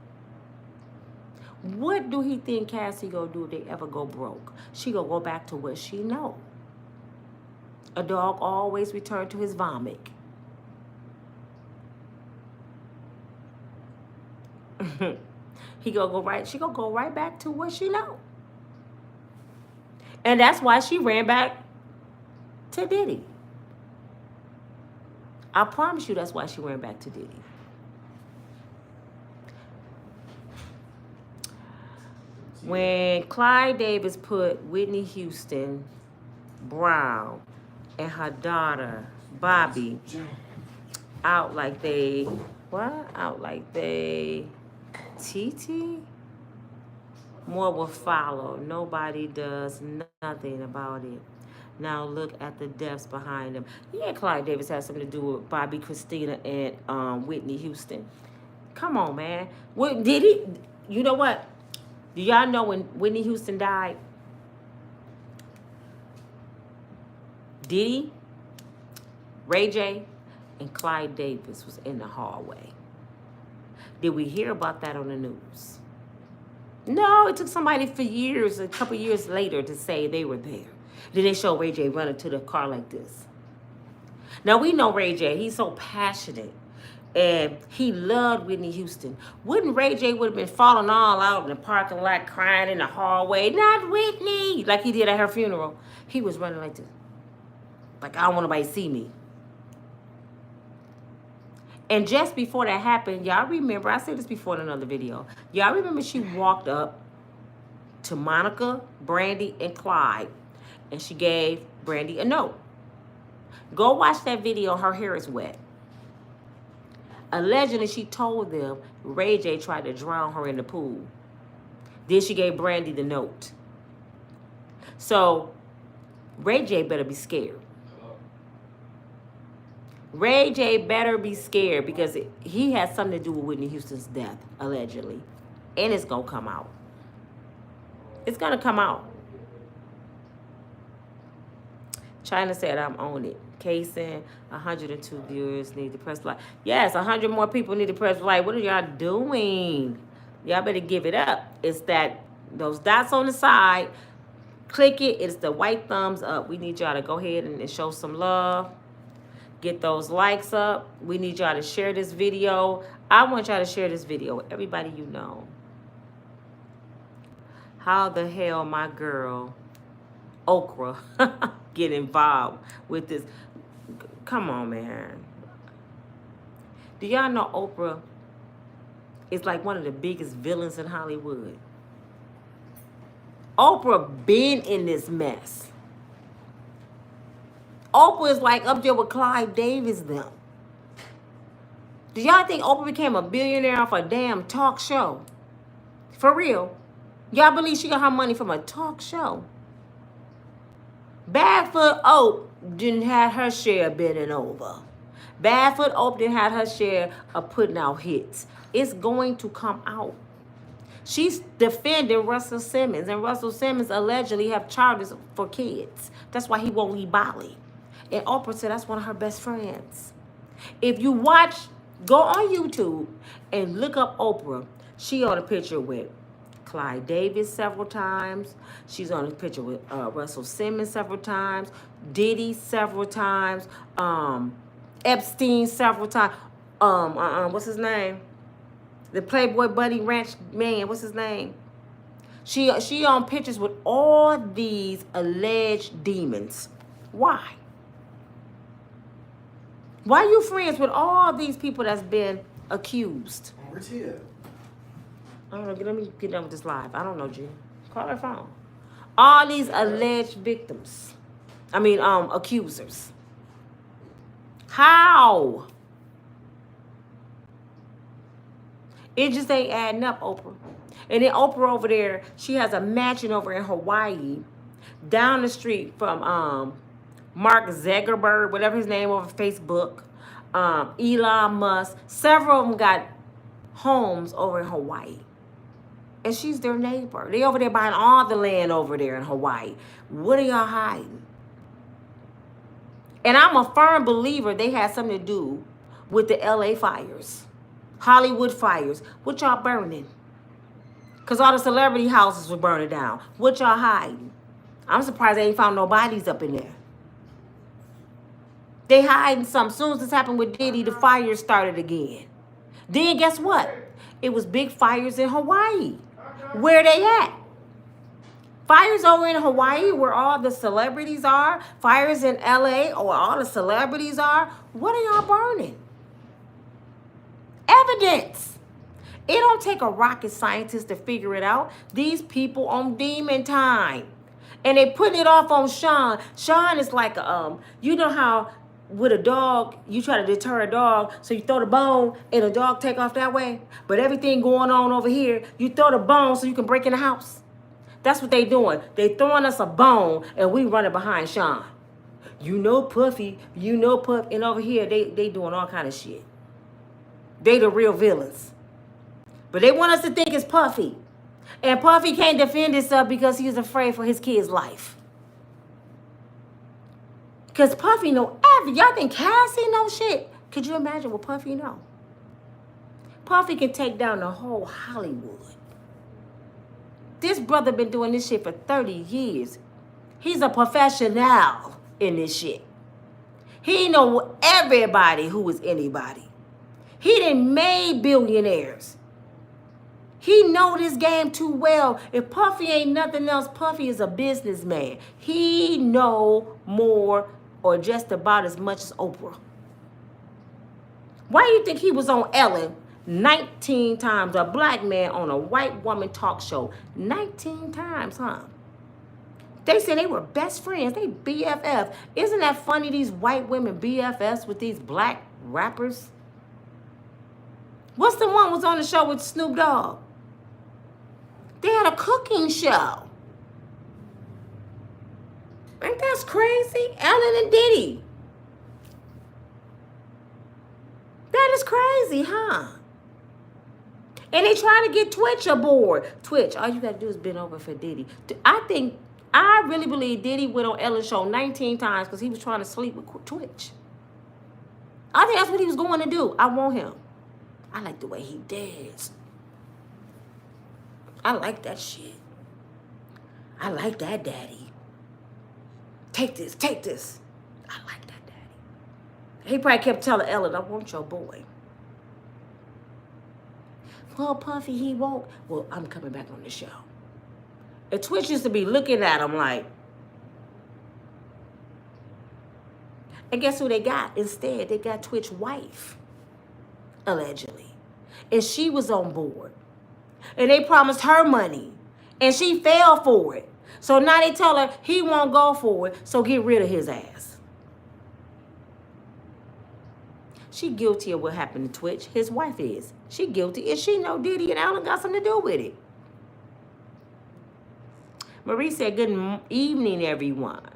What do he think Cassie gonna do if they ever go broke? She gonna go back to what she know. A dog always return to his vomit. She gonna go right back to what she know. And that's why she ran back to Diddy. I promise you that's why she ran back to Diddy. When Clyde Davis put Whitney Houston, Brown, and her daughter, Bobby, out like they, what? Out like they, TT? More will follow. Nobody does nothing about it. Now look at the deaths behind them. Yeah, Clyde Davis has something to do with Bobby, Christina, and Whitney Houston. Come on, man. What did he? You know what? Do y'all know when Whitney Houston died? Diddy, Ray J, and Clyde Davis was in the hallway. Did we hear about that on the news? No, it took somebody for years, a couple years later, to say they were there. Then they show Ray J running to the car like this. Now, we know Ray J. He's so passionate. And he loved Whitney Houston. Wouldn't Ray J would have been falling all out in the parking lot, crying in the hallway, not Whitney, like he did at her funeral. He was running like this. Like, I don't want nobody to see me. And just before that happened, y'all remember, I said this before in another video. Y'all remember she walked up to Monica, Brandy, and Clyde. And she gave Brandy a note. Go watch that video. Her hair is wet. Allegedly, she told them Ray J tried to drown her in the pool. Then she gave Brandy the note. So, Ray J better be scared. Ray J better be scared because he has something to do with Whitney Houston's death, allegedly. And it's going to come out. It's going to come out. China said, I'm on it. Casing, 102 viewers need to press like. Yes, 100 more people need to press like. What are y'all doing? Y'all better give it up. It's that, those dots on the side. Click it. It's the white thumbs up. We need y'all to go ahead and show some love. Get those likes up. We need y'all to share this video. I want y'all to share this video with everybody you know. How the hell my girl, Oprah, get involved with this? Come on, man. Do y'all know Oprah is like one of the biggest villains in Hollywood? Oprah been in this mess. Oprah is like up there with Clyde Davis them. Do y'all think Oprah became a billionaire off a damn talk show? For real? Y'all believe she got her money from a talk show? Badfoot Oak didn't have her share of bending over. Badfoot Oak didn't have her share of putting out hits. It's going to come out. She's defending Russell Simmons, and Russell Simmons allegedly have charges for kids. That's why he won't leave Bali. And Oprah said that's one of her best friends. If you watch, go on YouTube and look up Oprah. She on a picture with Clyde Davis several times. She's on a picture with Russell Simmons several times. Diddy several times. Epstein several times. What's his name? The Playboy Bunny Ranch man, what's his name? She on pictures with all these alleged demons. Why? Why are you friends with all these people that's been accused? Where's he at? I don't know. Let me get done with this live. I don't know, G. Call her phone. All these alleged victims. Accusers. How? It just ain't adding up, Oprah. And then Oprah over there, she has a mansion over in Hawaii, down the street from Mark Zuckerberg, whatever his name over Facebook, Elon Musk. Several of them got homes over in Hawaii. And she's their neighbor. They over there buying all the land over there in Hawaii. What are y'all hiding? And I'm a firm believer they had something to do with the LA fires, Hollywood fires. What y'all burning? Because all the celebrity houses were burning down. What y'all hiding? I'm surprised they ain't found no bodies up in there. They hiding something. As soon as this happened with Diddy, the fires started again. Then guess what? It was big fires in Hawaii. Where they at? Fires over in Hawaii where all the celebrities are. Fires in LA where all the celebrities are. What are y'all burning? Evidence. It don't take a rocket scientist to figure it out. These people on demon time. And they putting it off on Sean. Sean is like, you know how with a dog, you try to deter a dog, so you throw the bone and the dog take off that way. But everything going on over here, you throw the bone so you can break in the house. That's what they doing. They throwing us a bone and we running behind Sean. You know Puffy, and over here they doing all kind of shit. They the real villains. But they want us to think it's Puffy. And Puffy can't defend himself because he's afraid for his kid's life. Because Puffy know everything. Y'all think Cassie know shit? Could you imagine what Puffy know? Puffy can take down the whole Hollywood. This brother been doing this shit for 30 years. He's a professional in this shit. He know everybody who is anybody. He done made billionaires. He know this game too well. If Puffy ain't nothing else, Puffy is a businessman. He know more or just about as much as Oprah. Why do you think he was on Ellen 19 times? A black man on a white woman talk show 19 times, huh? They said they were best friends. They BFF. Isn't that funny, these white women BFFs with these black rappers? What's the one was on the show with Snoop Dogg? They had a cooking show. Ain't that crazy? Ellen and Diddy. That is crazy, huh? And they trying to get Twitch aboard. Twitch, all you got to do is bend over for Diddy. I really believe Diddy went on Ellen's show 19 times because he was trying to sleep with Twitch. I think that's what he was going to do. I want him. I like the way he dance. I like that shit. I like that daddy. Take this, take this. I like that daddy. He probably kept telling Ellen, I want your boy. Well, Puffy, he won't. Well, I'm coming back on the show. And Twitch used to be looking at him like. And guess who they got? Instead, they got Twitch's wife. Allegedly. And she was on board. And they promised her money. And she fell for it. So now they tell her he won't go for it. So get rid of his ass. She guilty of what happened to Twitch. His wife is. She guilty. And she know Diddy and Allen got something to do with it. Marie said, good evening, everyone.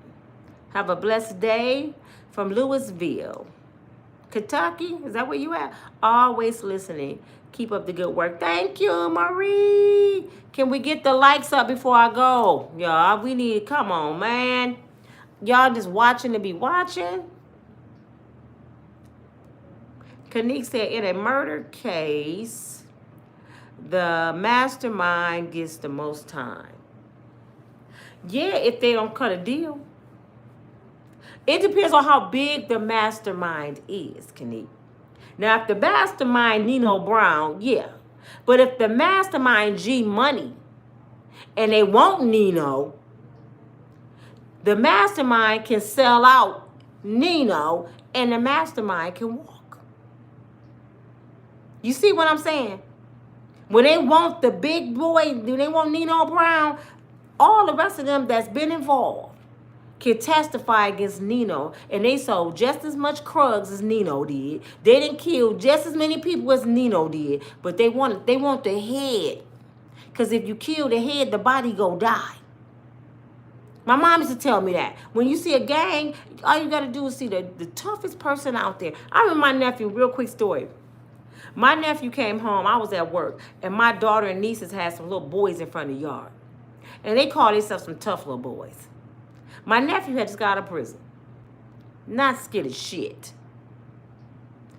Have a blessed day from Louisville. Kentucky, is that where you at? Always listening. Keep up the good work. Thank you, Marie. Can we get the likes up before I go? Y'all, we need, come on, man. Y'all just watching to be watching. Kanique said, in a murder case, the mastermind gets the most time. Yeah, if they don't cut a deal. It depends on how big the mastermind is, Kanique. Now, if the mastermind Nino Brown, yeah. But if the mastermind G Money and they want Nino, the mastermind can sell out Nino and the mastermind can walk. You see what I'm saying? When they want the big boy, do they want Nino Brown? All the rest of them that's been involved can testify against Nino, and they sold just as much drugs as Nino did. They didn't kill just as many people as Nino did, but they want the head. Because if you kill the head, the body go die. My mom used to tell me that. When you see a gang, all you got to do is see the toughest person out there. I remember my nephew, real quick story. My nephew came home, I was at work, and my daughter and nieces had some little boys in front of the yard. And they called themselves some tough little boys. My nephew had just got out of prison. Not scared of shit.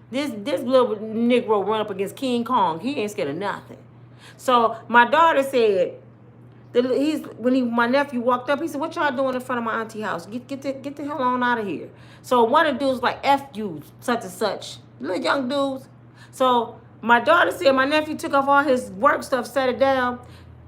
This little Negro run up against King Kong. He ain't scared of nothing. So my daughter said, my nephew walked up, he said, "What y'all doing in front of my auntie house? Get the hell on out of here." So one of the dudes was like, "F you, such and such." Little young dudes. So my daughter said my nephew took off all his work stuff, set it down.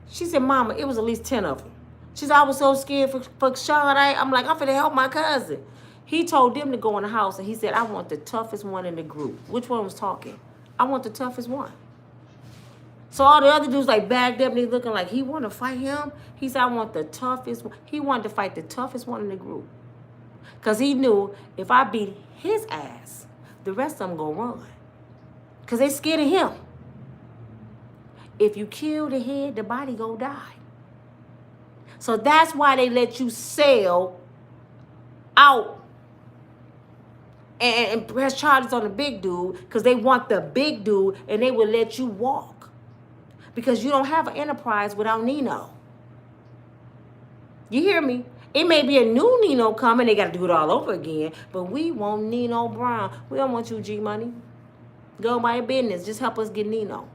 She said, "Mama, it was at least 10 of them." She said, "I was so scared for Sean. I'm like, I'm finna help my cousin." He told them to go in the house, and he said, "I want the toughest one in the group." Which one was talking? "I want the toughest one." So all the other dudes like backed up and they looking like he want to fight him. He said, "I want the toughest one." He wanted to fight the toughest one in the group. Because he knew if I beat his ass, the rest of them gonna run. Because they scared of him. If you kill the head, the body go die. So that's why they let you sell out and press charges on the big dude, because they want the big dude and they will let you walk. Because you don't have an enterprise without Nino. You hear me? It may be a new Nino coming, they got to do it all over again, but we want Nino Brown. We don't want you, G Money. Go by your business. Just help us get Nino.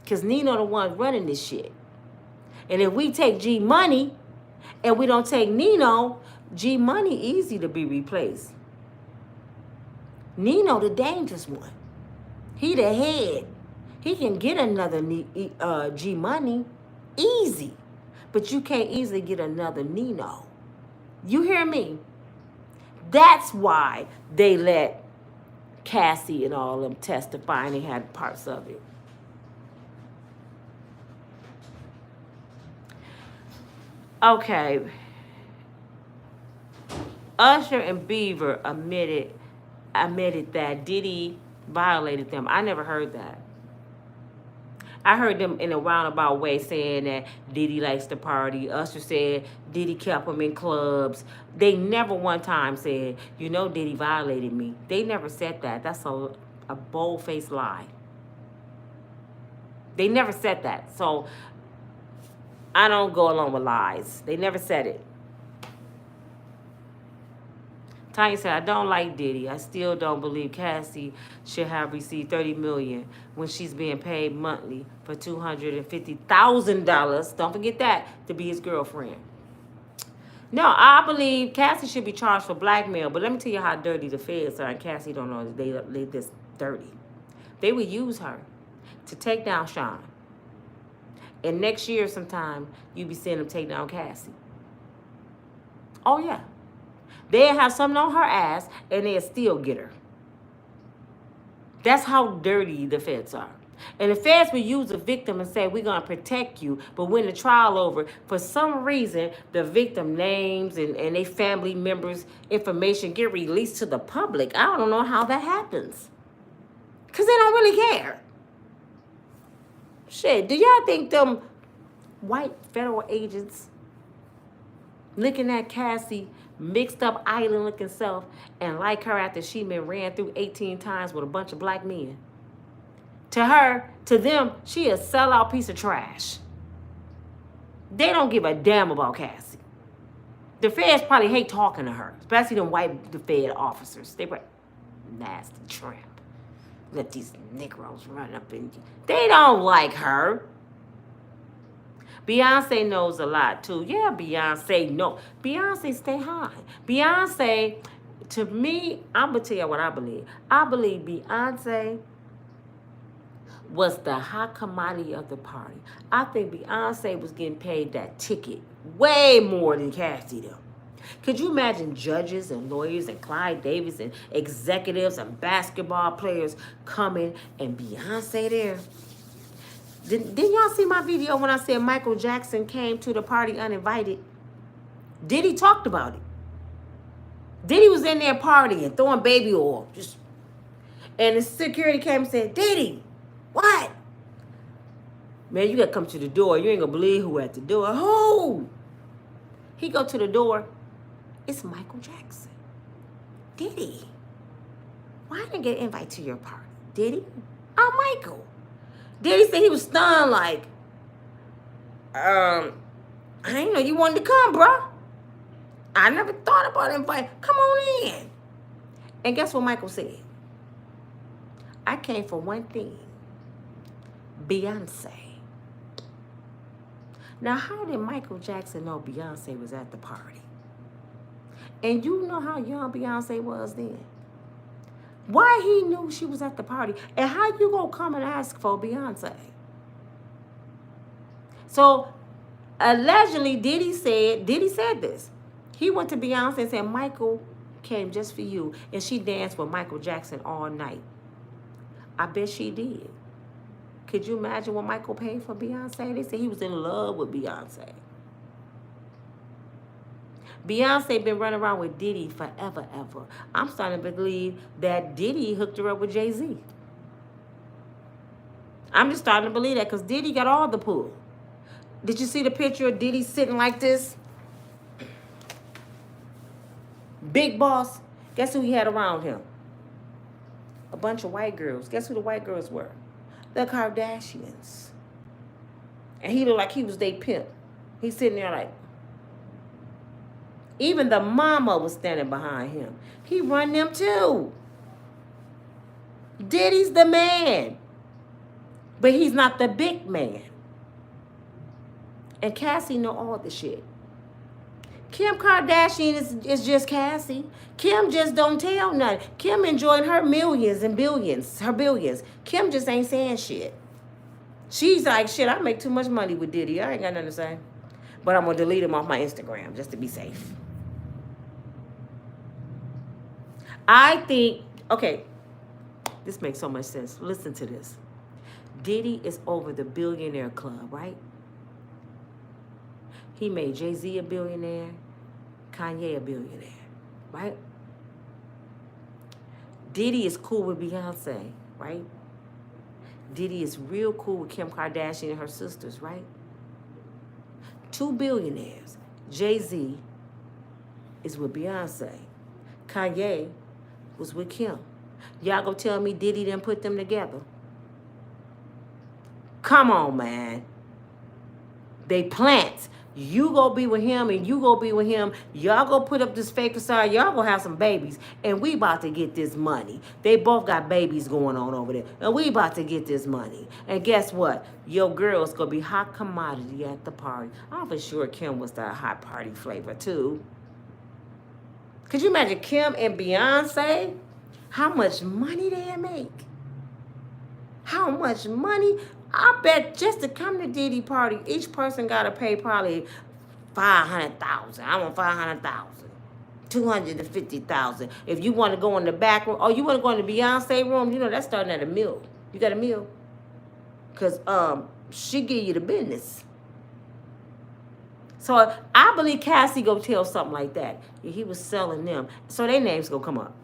Because Nino the one running this shit. And if we take G Money and we don't take Nino, G Money easy to be replaced. Nino the dangerous one. He the head. He can get another G Money easy. But you can't easily get another Nino. You hear me? That's why they let Cassie and all of them testify, and they had parts of it. Okay. Usher and Beaver admitted that Diddy violated them. I never heard that. I heard them in a roundabout way saying that Diddy likes to party. Usher said Diddy kept him in clubs. They never one time said, Diddy violated me. They never said that. That's a bold-faced lie. They never said that. So I don't go along with lies. They never said it. Tanya said, "I don't like Diddy. I still don't believe Cassie should have received $30 million when she's being paid monthly for $250,000. Don't forget that, to be his girlfriend." No, I believe Cassie should be charged for blackmail. But let me tell you how dirty the feds are. And Cassie don't know they this dirty. They would use her to take down Sean. And next year sometime, you be seeing them take down Cassie. Oh, yeah. They'll have something on her ass, and they'll still get her. That's how dirty the feds are. And the feds will use a victim and say, "We're going to protect you." But when the trial over, for some reason, the victim names and their family members' information get released to the public. I don't know how that happens. Because they don't really care. Shit, do y'all think them white federal agents looking at Cassie mixed up island looking self and like her after she been ran through 18 times with a bunch of black men? To them, she a sellout piece of trash. They don't give a damn about Cassie. The feds probably hate talking to her, especially them white Fed officers. They were nasty tramp. Let these Negroes run up in you. They don't like her. Beyonce knows a lot, too. Yeah, Beyonce knows. Beyonce stay high. Beyonce, to me, I'm going to tell you what I believe. I believe Beyonce was the hot commodity of the party. I think Beyonce was getting paid that ticket way more than Cassie though. Could you imagine judges and lawyers and Clyde Davis and executives and basketball players coming and Beyonce there? Didn't y'all see my video when I said Michael Jackson came to the party uninvited? Diddy talked about it. Diddy was in there partying, throwing baby oil. And the security came and said, Diddy, what? Man, you got to come to the door. You ain't going to believe who at the door. Who? He go to the door. It's Michael Jackson. Diddy, why didn't get invited to your party? Diddy? I'm Michael. Diddy said he was stunned like, I didn't know you wanted to come, bro. I never thought about inviting. Come on in. And guess what Michael said? I came for one thing. Beyonce. Now, how did Michael Jackson know Beyonce was at the party? And you know how young Beyonce was then. Why he knew she was at the party? And how you gonna come and ask for Beyonce? So, allegedly, Diddy said this. He went to Beyonce and said, Michael came just for you. And she danced with Michael Jackson all night. I bet she did. Could you imagine what Michael paid for Beyonce? They said he was in love with Beyonce. Beyonce been running around with Diddy forever, ever. I'm starting to believe that Diddy hooked her up with JayZ. I'm just starting to believe that because Diddy got all the pull. Did you see the picture of Diddy sitting like this? Big boss. Guess who he had around him? A bunch of white girls. Guess who the white girls were? The Kardashians. And he looked like he was their pimp. He's sitting there like, even the mama was standing behind him. He run them too. Diddy's the man. But he's not the big man. And Cassie know all the shit. Kim Kardashian is just Cassie. Kim just don't tell nothing. Kim enjoying her millions and billions, her billions. Kim just ain't saying shit. She's like, shit, I make too much money with Diddy. I ain't got nothing to say. But I'm going to delete him off my Instagram just to be safe. I think, okay, this makes so much sense. Listen to this. Diddy is over the billionaire club, right? He made JayZ a billionaire, Kanye a billionaire, right? Diddy is cool with Beyonce, right? Diddy is real cool with Kim Kardashian and her sisters, right? 2 billionaires. JayZ is with Beyonce. Kanye was with Kim. Y'all gonna tell me Diddy didn't put them together? Come on, man. They plants. You go be with him and you go be with him. Y'all go put up this fake facade. Y'all gonna have some babies. And we about to get this money. They both got babies going on over there. And we about to get this money. And guess what? Your girl's gonna be hot commodity at the party. I'm for sure Kim was that hot party flavor too. Could you imagine Kim and Beyonce? How much money they make? How much money? I bet just to come to Diddy party, each person got to pay probably $500,000. I want $500,000, $250,000. If you want to go in the back room, or you want to go in the Beyonce room, you know that's starting at $1 million. You got $1 million? Cause she give you the business. So I believe Cassie go tell something like that. He was selling them, so their names gonna come up.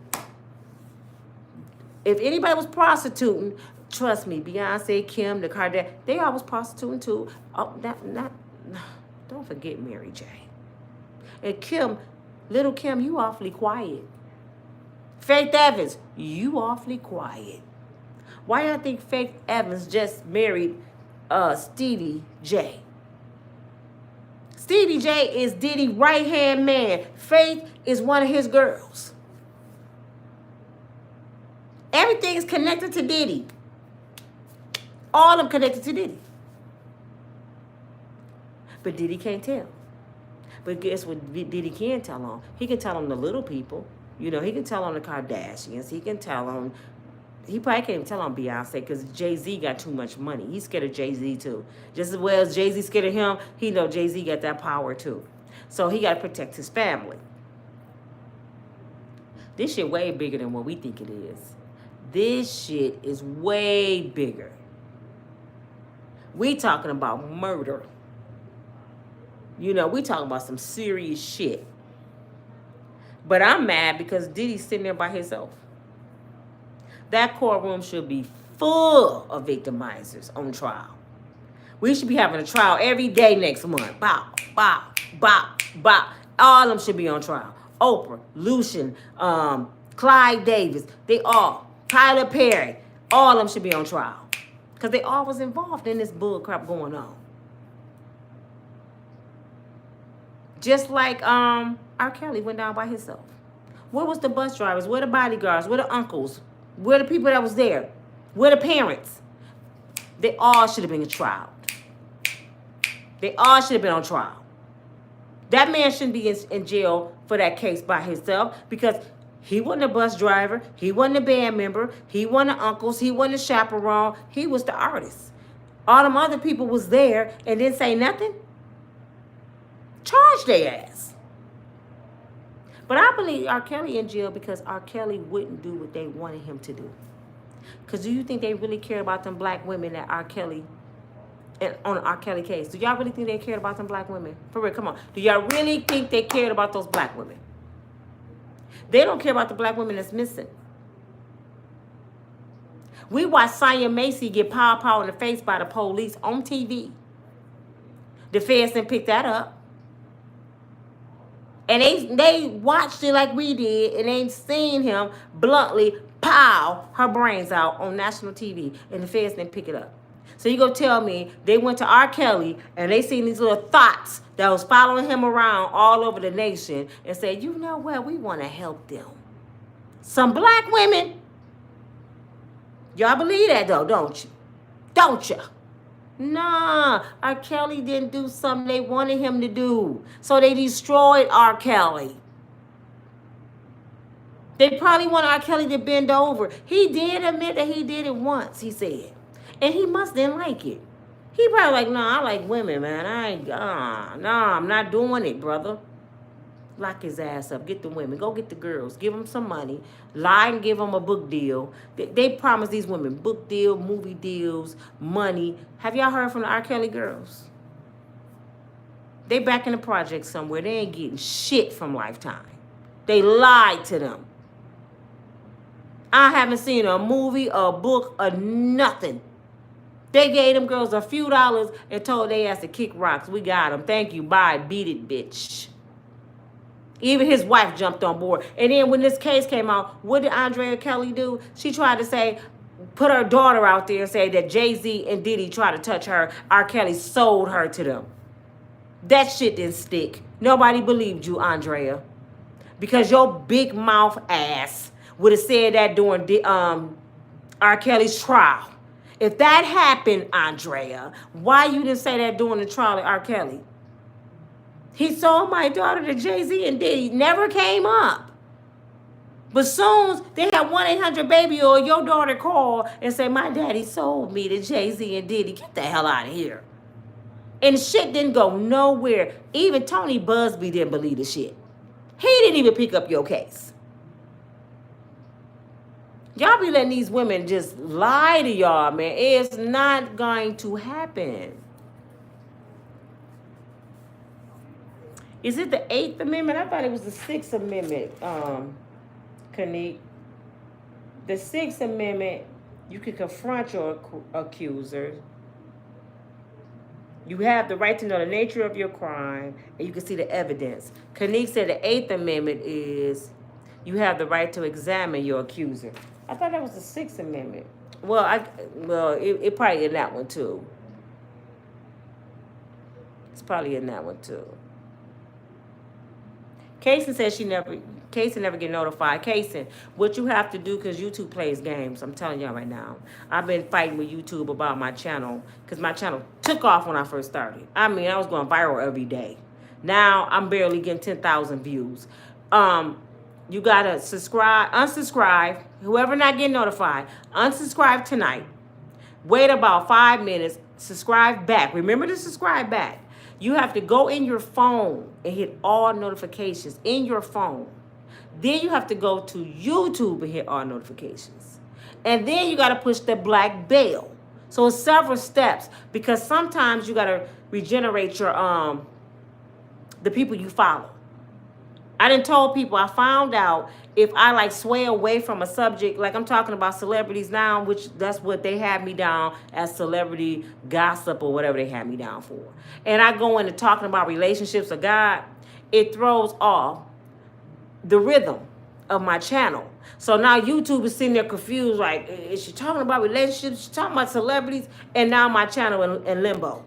If anybody was prostituting, trust me, Beyonce, Kim, the Kardashians, they all was prostituting too. Oh, don't forget Mary J. And Kim, little Kim, you awfully quiet. Faith Evans, you awfully quiet. Why y'all think Faith Evans just married Stevie J? Stevie J is Diddy's right-hand man. Faith is one of his girls. Everything is connected to Diddy. All of them connected to Diddy. But Diddy can't tell. But guess what Diddy can tell on? He can tell on the little people. You know, he can tell on the Kardashians. He can tell on he probably can't even tell on Beyonce because JayZ got too much money. He's scared of JayZ too. Just as well as JayZ scared of him, he know JayZ got that power too. So he got to protect his family. This shit way bigger than what we think it is. This shit is way bigger. We talking about murder. You know, we talking about some serious shit. But I'm mad because Diddy's sitting there by himself. That courtroom should be full of victimizers on trial. We should be having a trial every day next month. Bow, bow, bow, bow. All of them should be on trial. Oprah, Lucian, Clyde Davis, they all, Tyler Perry, all of them should be on trial. Because they all was involved in this bull crap going on. Just like R. Kelly went down by himself. Where was the bus drivers? Where the bodyguards? Where the uncles? Where the people that was there? Where the parents? They all should have been in trial. They all should have been on trial. That man shouldn't be in jail for that case by himself because he wasn't a bus driver. He wasn't a band member. He wasn't the uncles. He wasn't a chaperone. He was the artist. All them other people was there and didn't say nothing. Charge their ass. But I believe R. Kelly in jail because R. Kelly wouldn't do what they wanted him to do. Because do you think they really care about them black women that R. Kelly, on the R. Kelly case? Do y'all really think they cared about them black women? For real, come on. Do y'all really think they cared about those black women? They don't care about the black women that's missing. We watched Sonya Macy get pow in the face by the police on TV. The feds didn't pick that up. And they watched it like we did, and they seen him bluntly pow her brains out on national TV, and the feds didn't pick it up. So you go tell me they went to R. Kelly, and they seen these little thoughts that was following him around all over the nation, and said, you know what, we want to help them. Some black women. Y'all believe that, though, don't you? Don't you? Nah, R. Kelly didn't do something they wanted him to do. So they destroyed R. Kelly. They probably want R. Kelly to bend over. He did admit that he did it once, he said. And he must didn't like it. He probably like, nah, I like women, man. I'm not doing it, brother. Lock his ass up. Get the women. Go get the girls. Give them some money. Lie and give them a book deal. They promise these women book deal, movie deals, money. Have y'all heard from the R. Kelly girls? They back in the project somewhere. They ain't getting shit from Lifetime. They lied to them. I haven't seen a movie, a book, or nothing. They gave them girls a few dollars and told they ass to kick rocks. We got them. Thank you. Bye. Beat it, bitch. Even his wife jumped on board. And then when this case came out, what did Andrea Kelly do? She tried to say, put her daughter out there and say that JayZ and Diddy tried to touch her. R. Kelly sold her to them. That shit didn't stick. Nobody believed you, Andrea. Because your big mouth ass would have said that during R. Kelly's trial. If that happened, Andrea, why you didn't say that during the trial of R. Kelly? He sold my daughter to JayZ and Diddy. Never came up. But soon they had 1-800-BABY or your daughter call and say, my daddy sold me to JayZ and Diddy. Get the hell out of here. And shit didn't go nowhere. Even Tony Buzbee didn't believe the shit. He didn't even pick up your case. Y'all be letting these women just lie to y'all, man. It's not going to happen. Is it the 8th Amendment? I thought it was the 6th Amendment, Kanique. The 6th Amendment, you can confront your accusers. You have the right to know the nature of your crime, and you can see the evidence. Kanique said the 8th Amendment is you have the right to examine your accuser. I thought that was the 6th Amendment. Well, it probably in that one, too. It's probably in that one, too. Casey says Casey never get notified. Casey, what you have to do, because YouTube plays games, I'm telling y'all right now. I've been fighting with YouTube about my channel, because my channel took off when I first started. I mean, I was going viral every day. Now, I'm barely getting 10,000 views. You gotta subscribe, unsubscribe. Whoever not getting notified, unsubscribe tonight. Wait about 5 minutes. Subscribe back. Remember to subscribe back. You have to go in your phone and hit all notifications in your phone. Then you have to go to YouTube and hit all notifications. And then you got to push the black bell. So it's several steps because sometimes you got to regenerate your the people you follow. I done told people, I found out if I like sway away from a subject, like I'm talking about celebrities now, which that's what they have me down as celebrity gossip or whatever they have me down for. And I go into talking about relationships of God, it throws off the rhythm of my channel. So now YouTube is sitting there confused, like, is she talking about relationships? She talking about celebrities? And now my channel in limbo.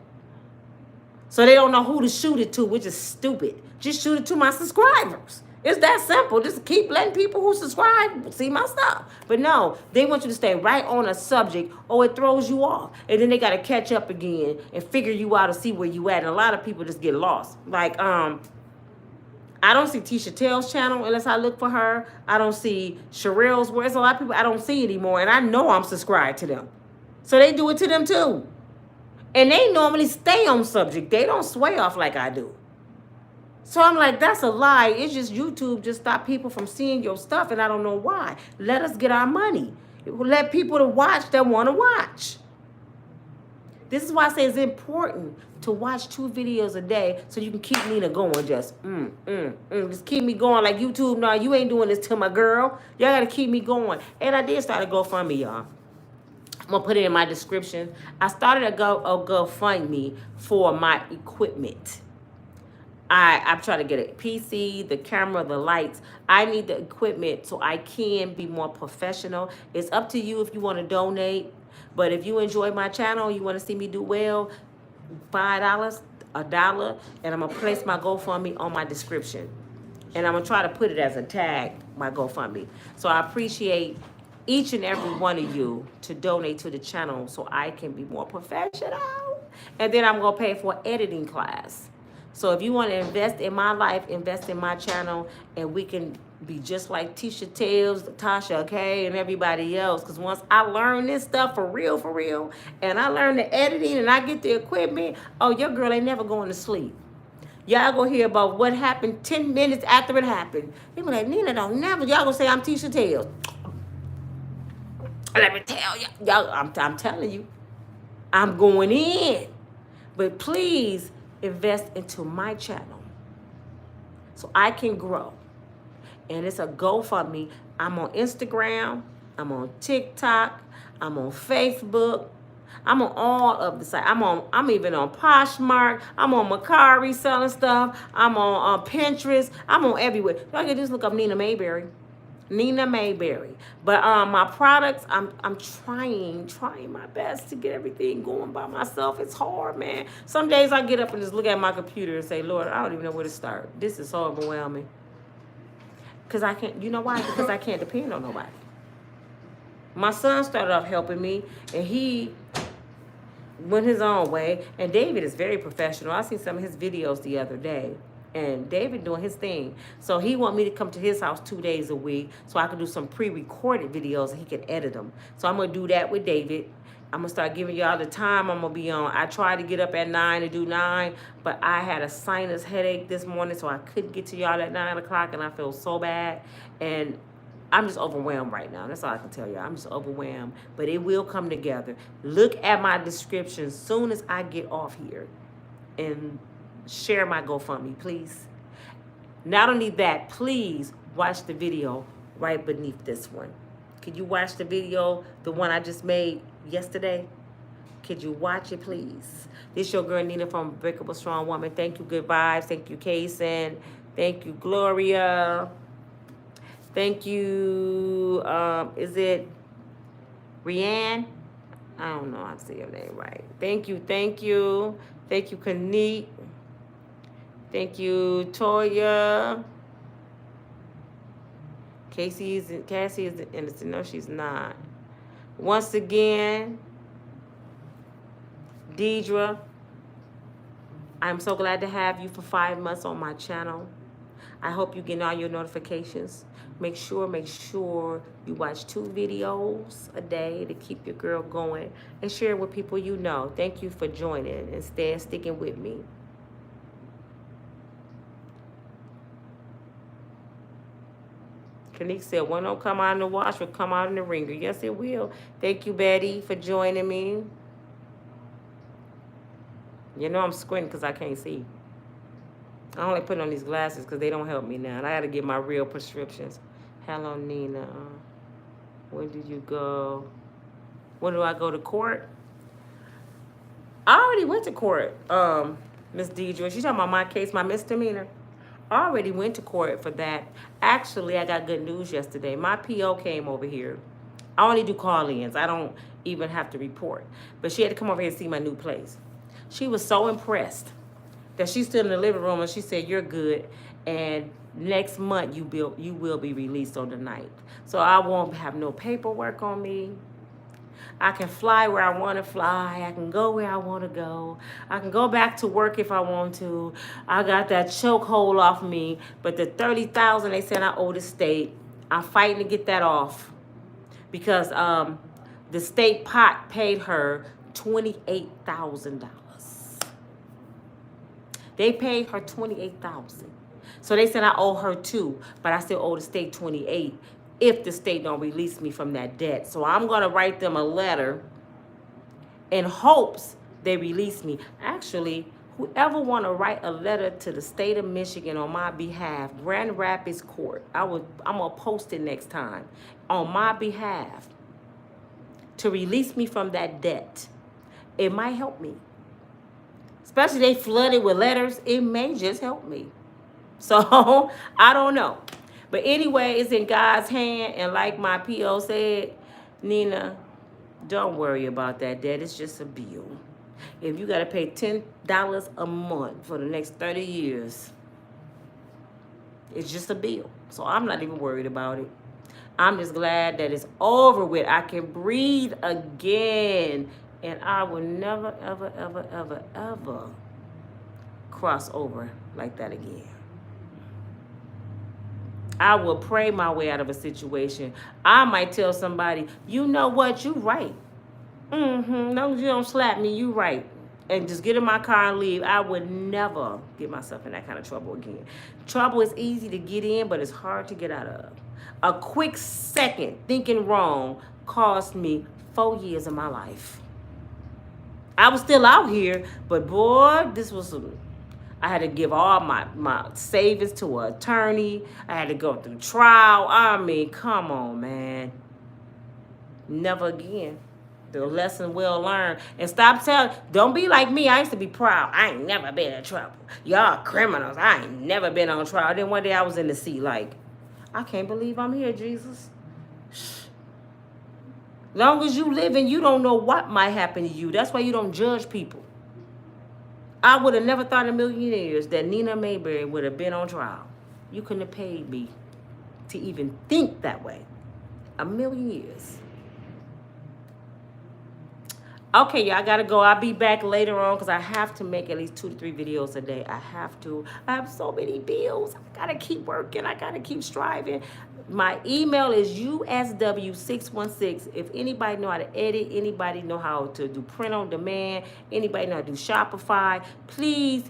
So they don't know who to shoot it to, which is stupid. Just shoot it to my subscribers. It's that simple. Just keep letting people who subscribe see my stuff. But no, they want you to stay right on a subject or it throws you off. And then they got to catch up again and figure you out and see where you at. And a lot of people just get lost. Like, I don't see Tisha Tell's channel unless I look for her. I don't see Sherelle's. Where's a lot of people I don't see anymore. And I know I'm subscribed to them. So they do it to them too. And they normally stay on subject. They don't sway off like I do. So I'm like, that's a lie. It's just YouTube just stop people from seeing your stuff, and I don't know why. Let us get our money. Let people to watch that want to watch. This is why I say it's important to watch 2 videos a day so you can keep Nina going. Just, just keep me going. Like YouTube, no, you ain't doing this to my girl. Y'all got to keep me going. And I did start a GoFundMe, y'all. I'm going to put it in my description. I started a GoFundMe for my equipment. I'm trying to get a PC, the camera, the lights. I need the equipment so I can be more professional. It's up to you if you want to donate. But if you enjoy my channel, you want to see me do well, $5, $1, and I'm going to place my GoFundMe on my description. And I'm going to try to put it as a tag, my GoFundMe. So I appreciate each and every one of you to donate to the channel so I can be more professional. And then I'm going to pay for an editing class. So if you want to invest in my life, invest in my channel, and we can be just like Tisha Tales, Tasha, okay, and everybody else. Because once I learn this stuff for real, and I learn the editing and I get the equipment, oh, your girl ain't never going to sleep. Y'all gonna hear about what happened 10 minutes after it happened. People like, Nina don't never. Y'all gonna say I'm Tisha Tales. Let me tell y'all, I'm telling you, I'm going in. But please, invest into my channel so I can grow. And it's a GoFundMe. I'm on Instagram. I'm on TikTok. I'm on Facebook. I'm on all of the sites. I'm even on Poshmark. I'm on Mercari selling stuff. I'm on Pinterest. I'm on everywhere. Y'all can just look up Nina Mayberry. Nina Mayberry. But my products, I'm trying my best to get everything going by myself. It's hard, man. Some days I get up and just look at my computer and say, Lord, I don't even know where to start. This is so overwhelming. Because I can't, you know why? Because I can't depend on nobody. My son started off helping me, and he went his own way. And David is very professional. I seen some of his videos the other day. And David doing his thing. So he want me to come to his house 2 days a week so I can do some pre-recorded videos and he can edit them. So I'm going to do that with David. I'm going to start giving y'all the time I'm going to be on. I tried to get up at 9 to do 9, but I had a sinus headache this morning, so I couldn't get to y'all at 9 o'clock, and I feel so bad. And I'm just overwhelmed right now. That's all I can tell you. I'm just overwhelmed. But it will come together. Look at my description as soon as I get off here. And share my GoFundMe, please. Not only that, please watch the video right beneath this one. Could you watch the video, the one I just made yesterday? Could you watch it, please? This your girl, Nina, from Unbreakable Strong Woman. Thank you, Good Vibes. Thank you, Cassie. Thank you, Gloria. Thank you, is it Rianne? I don't know how to say your name right. Thank you. Thank you, Kaneet. Thank you, Toya. Cassie is innocent. No, she's not. Once again, Deidre, I'm so glad to have you for 5 months on my channel. I hope you're getting all your notifications. Make sure you watch 2 videos a day to keep your girl going, and share it with people you know. Thank you for joining and sticking with me. Kanique said, one don't come out in the wash, will come out in the ringer. Yes, it will. Thank you, Betty, for joining me. You know I'm squinting because I can't see. I only put on these glasses because they don't help me now. And I got to get my real prescriptions. Hello, Nina. When did you go? When do I go to court? I already went to court, Miss Deidre. She's talking about my case, my misdemeanor. I already went to court for that. Actually, I got good news yesterday. My PO came over here. I only do call-ins. I don't even have to report. But she had to come over here and see my new place. She was so impressed that she stood in the living room and she said, you're good. And next month, you will be released on the 9th. So I won't have no paperwork on me. I can fly where I want to fly. I can go where I want to go. I can go back to work if I want to. I got that chokehold off me. But the $30,000 they said I owe the state, I'm fighting to get that off. Because the state pot paid her $28,000. They paid her $28,000. So they said I owe her 2, but I still owe the state 28 if the state don't release me from that debt. So I'm going to write them a letter in hopes they release me. Actually, whoever want to write a letter to the state of Michigan on my behalf, Grand Rapids Court, I'm going to post it next time, on my behalf, to release me from that debt. It might help me. Especially they flooded with letters, it may just help me. So, I don't know. But anyway, it's in God's hand. And like my PO said, Nina, don't worry about that debt. It's just a bill. If you got to pay $10 a month for the next 30 years, it's just a bill. So I'm not even worried about it. I'm just glad that it's over with. I can breathe again. And I will never, ever, ever, ever, ever cross over like that again. I will pray my way out of a situation. I might tell somebody, you know what, you right. As long as you don't slap me, you right. And just get in my car and leave. I would never get myself in that kind of trouble again. Trouble is easy to get in, but it's hard to get out of. A quick second thinking wrong cost me 4 years of my life. I was still out here, but boy, this was some... I had to give all my savings to an attorney. I had to go through trial. I mean, come on, man. Never again. The lesson well learned. And stop telling, don't be like me. I used to be proud. I ain't never been in trouble. Y'all criminals. I ain't never been on trial. Then one day I was in the sea like, I can't believe I'm here, Jesus. Long as you live and you don't know what might happen to you. That's why you don't judge people. I would have never thought in a million years that Nina Mayberry would have been on trial. You couldn't have paid me to even think that way. A million years. Okay, y'all, I gotta go. I'll be back later on because I have to make at least 2 to 3 videos a day. I have to. I have so many bills. I gotta keep working. I gotta keep striving. My email is usw616. If anybody know how to edit, anybody know how to do print on demand, anybody know how to do Shopify, please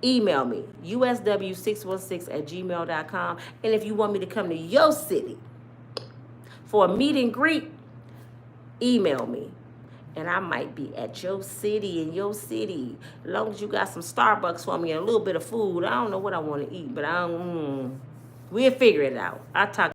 email me, usw616@gmail.com. And if you want me to come to your city for a meet and greet, email me. And I might be at your city, in your city. As long as you got some Starbucks for me and a little bit of food. I don't know what I want to eat, but we'll figure it out. I'll talk.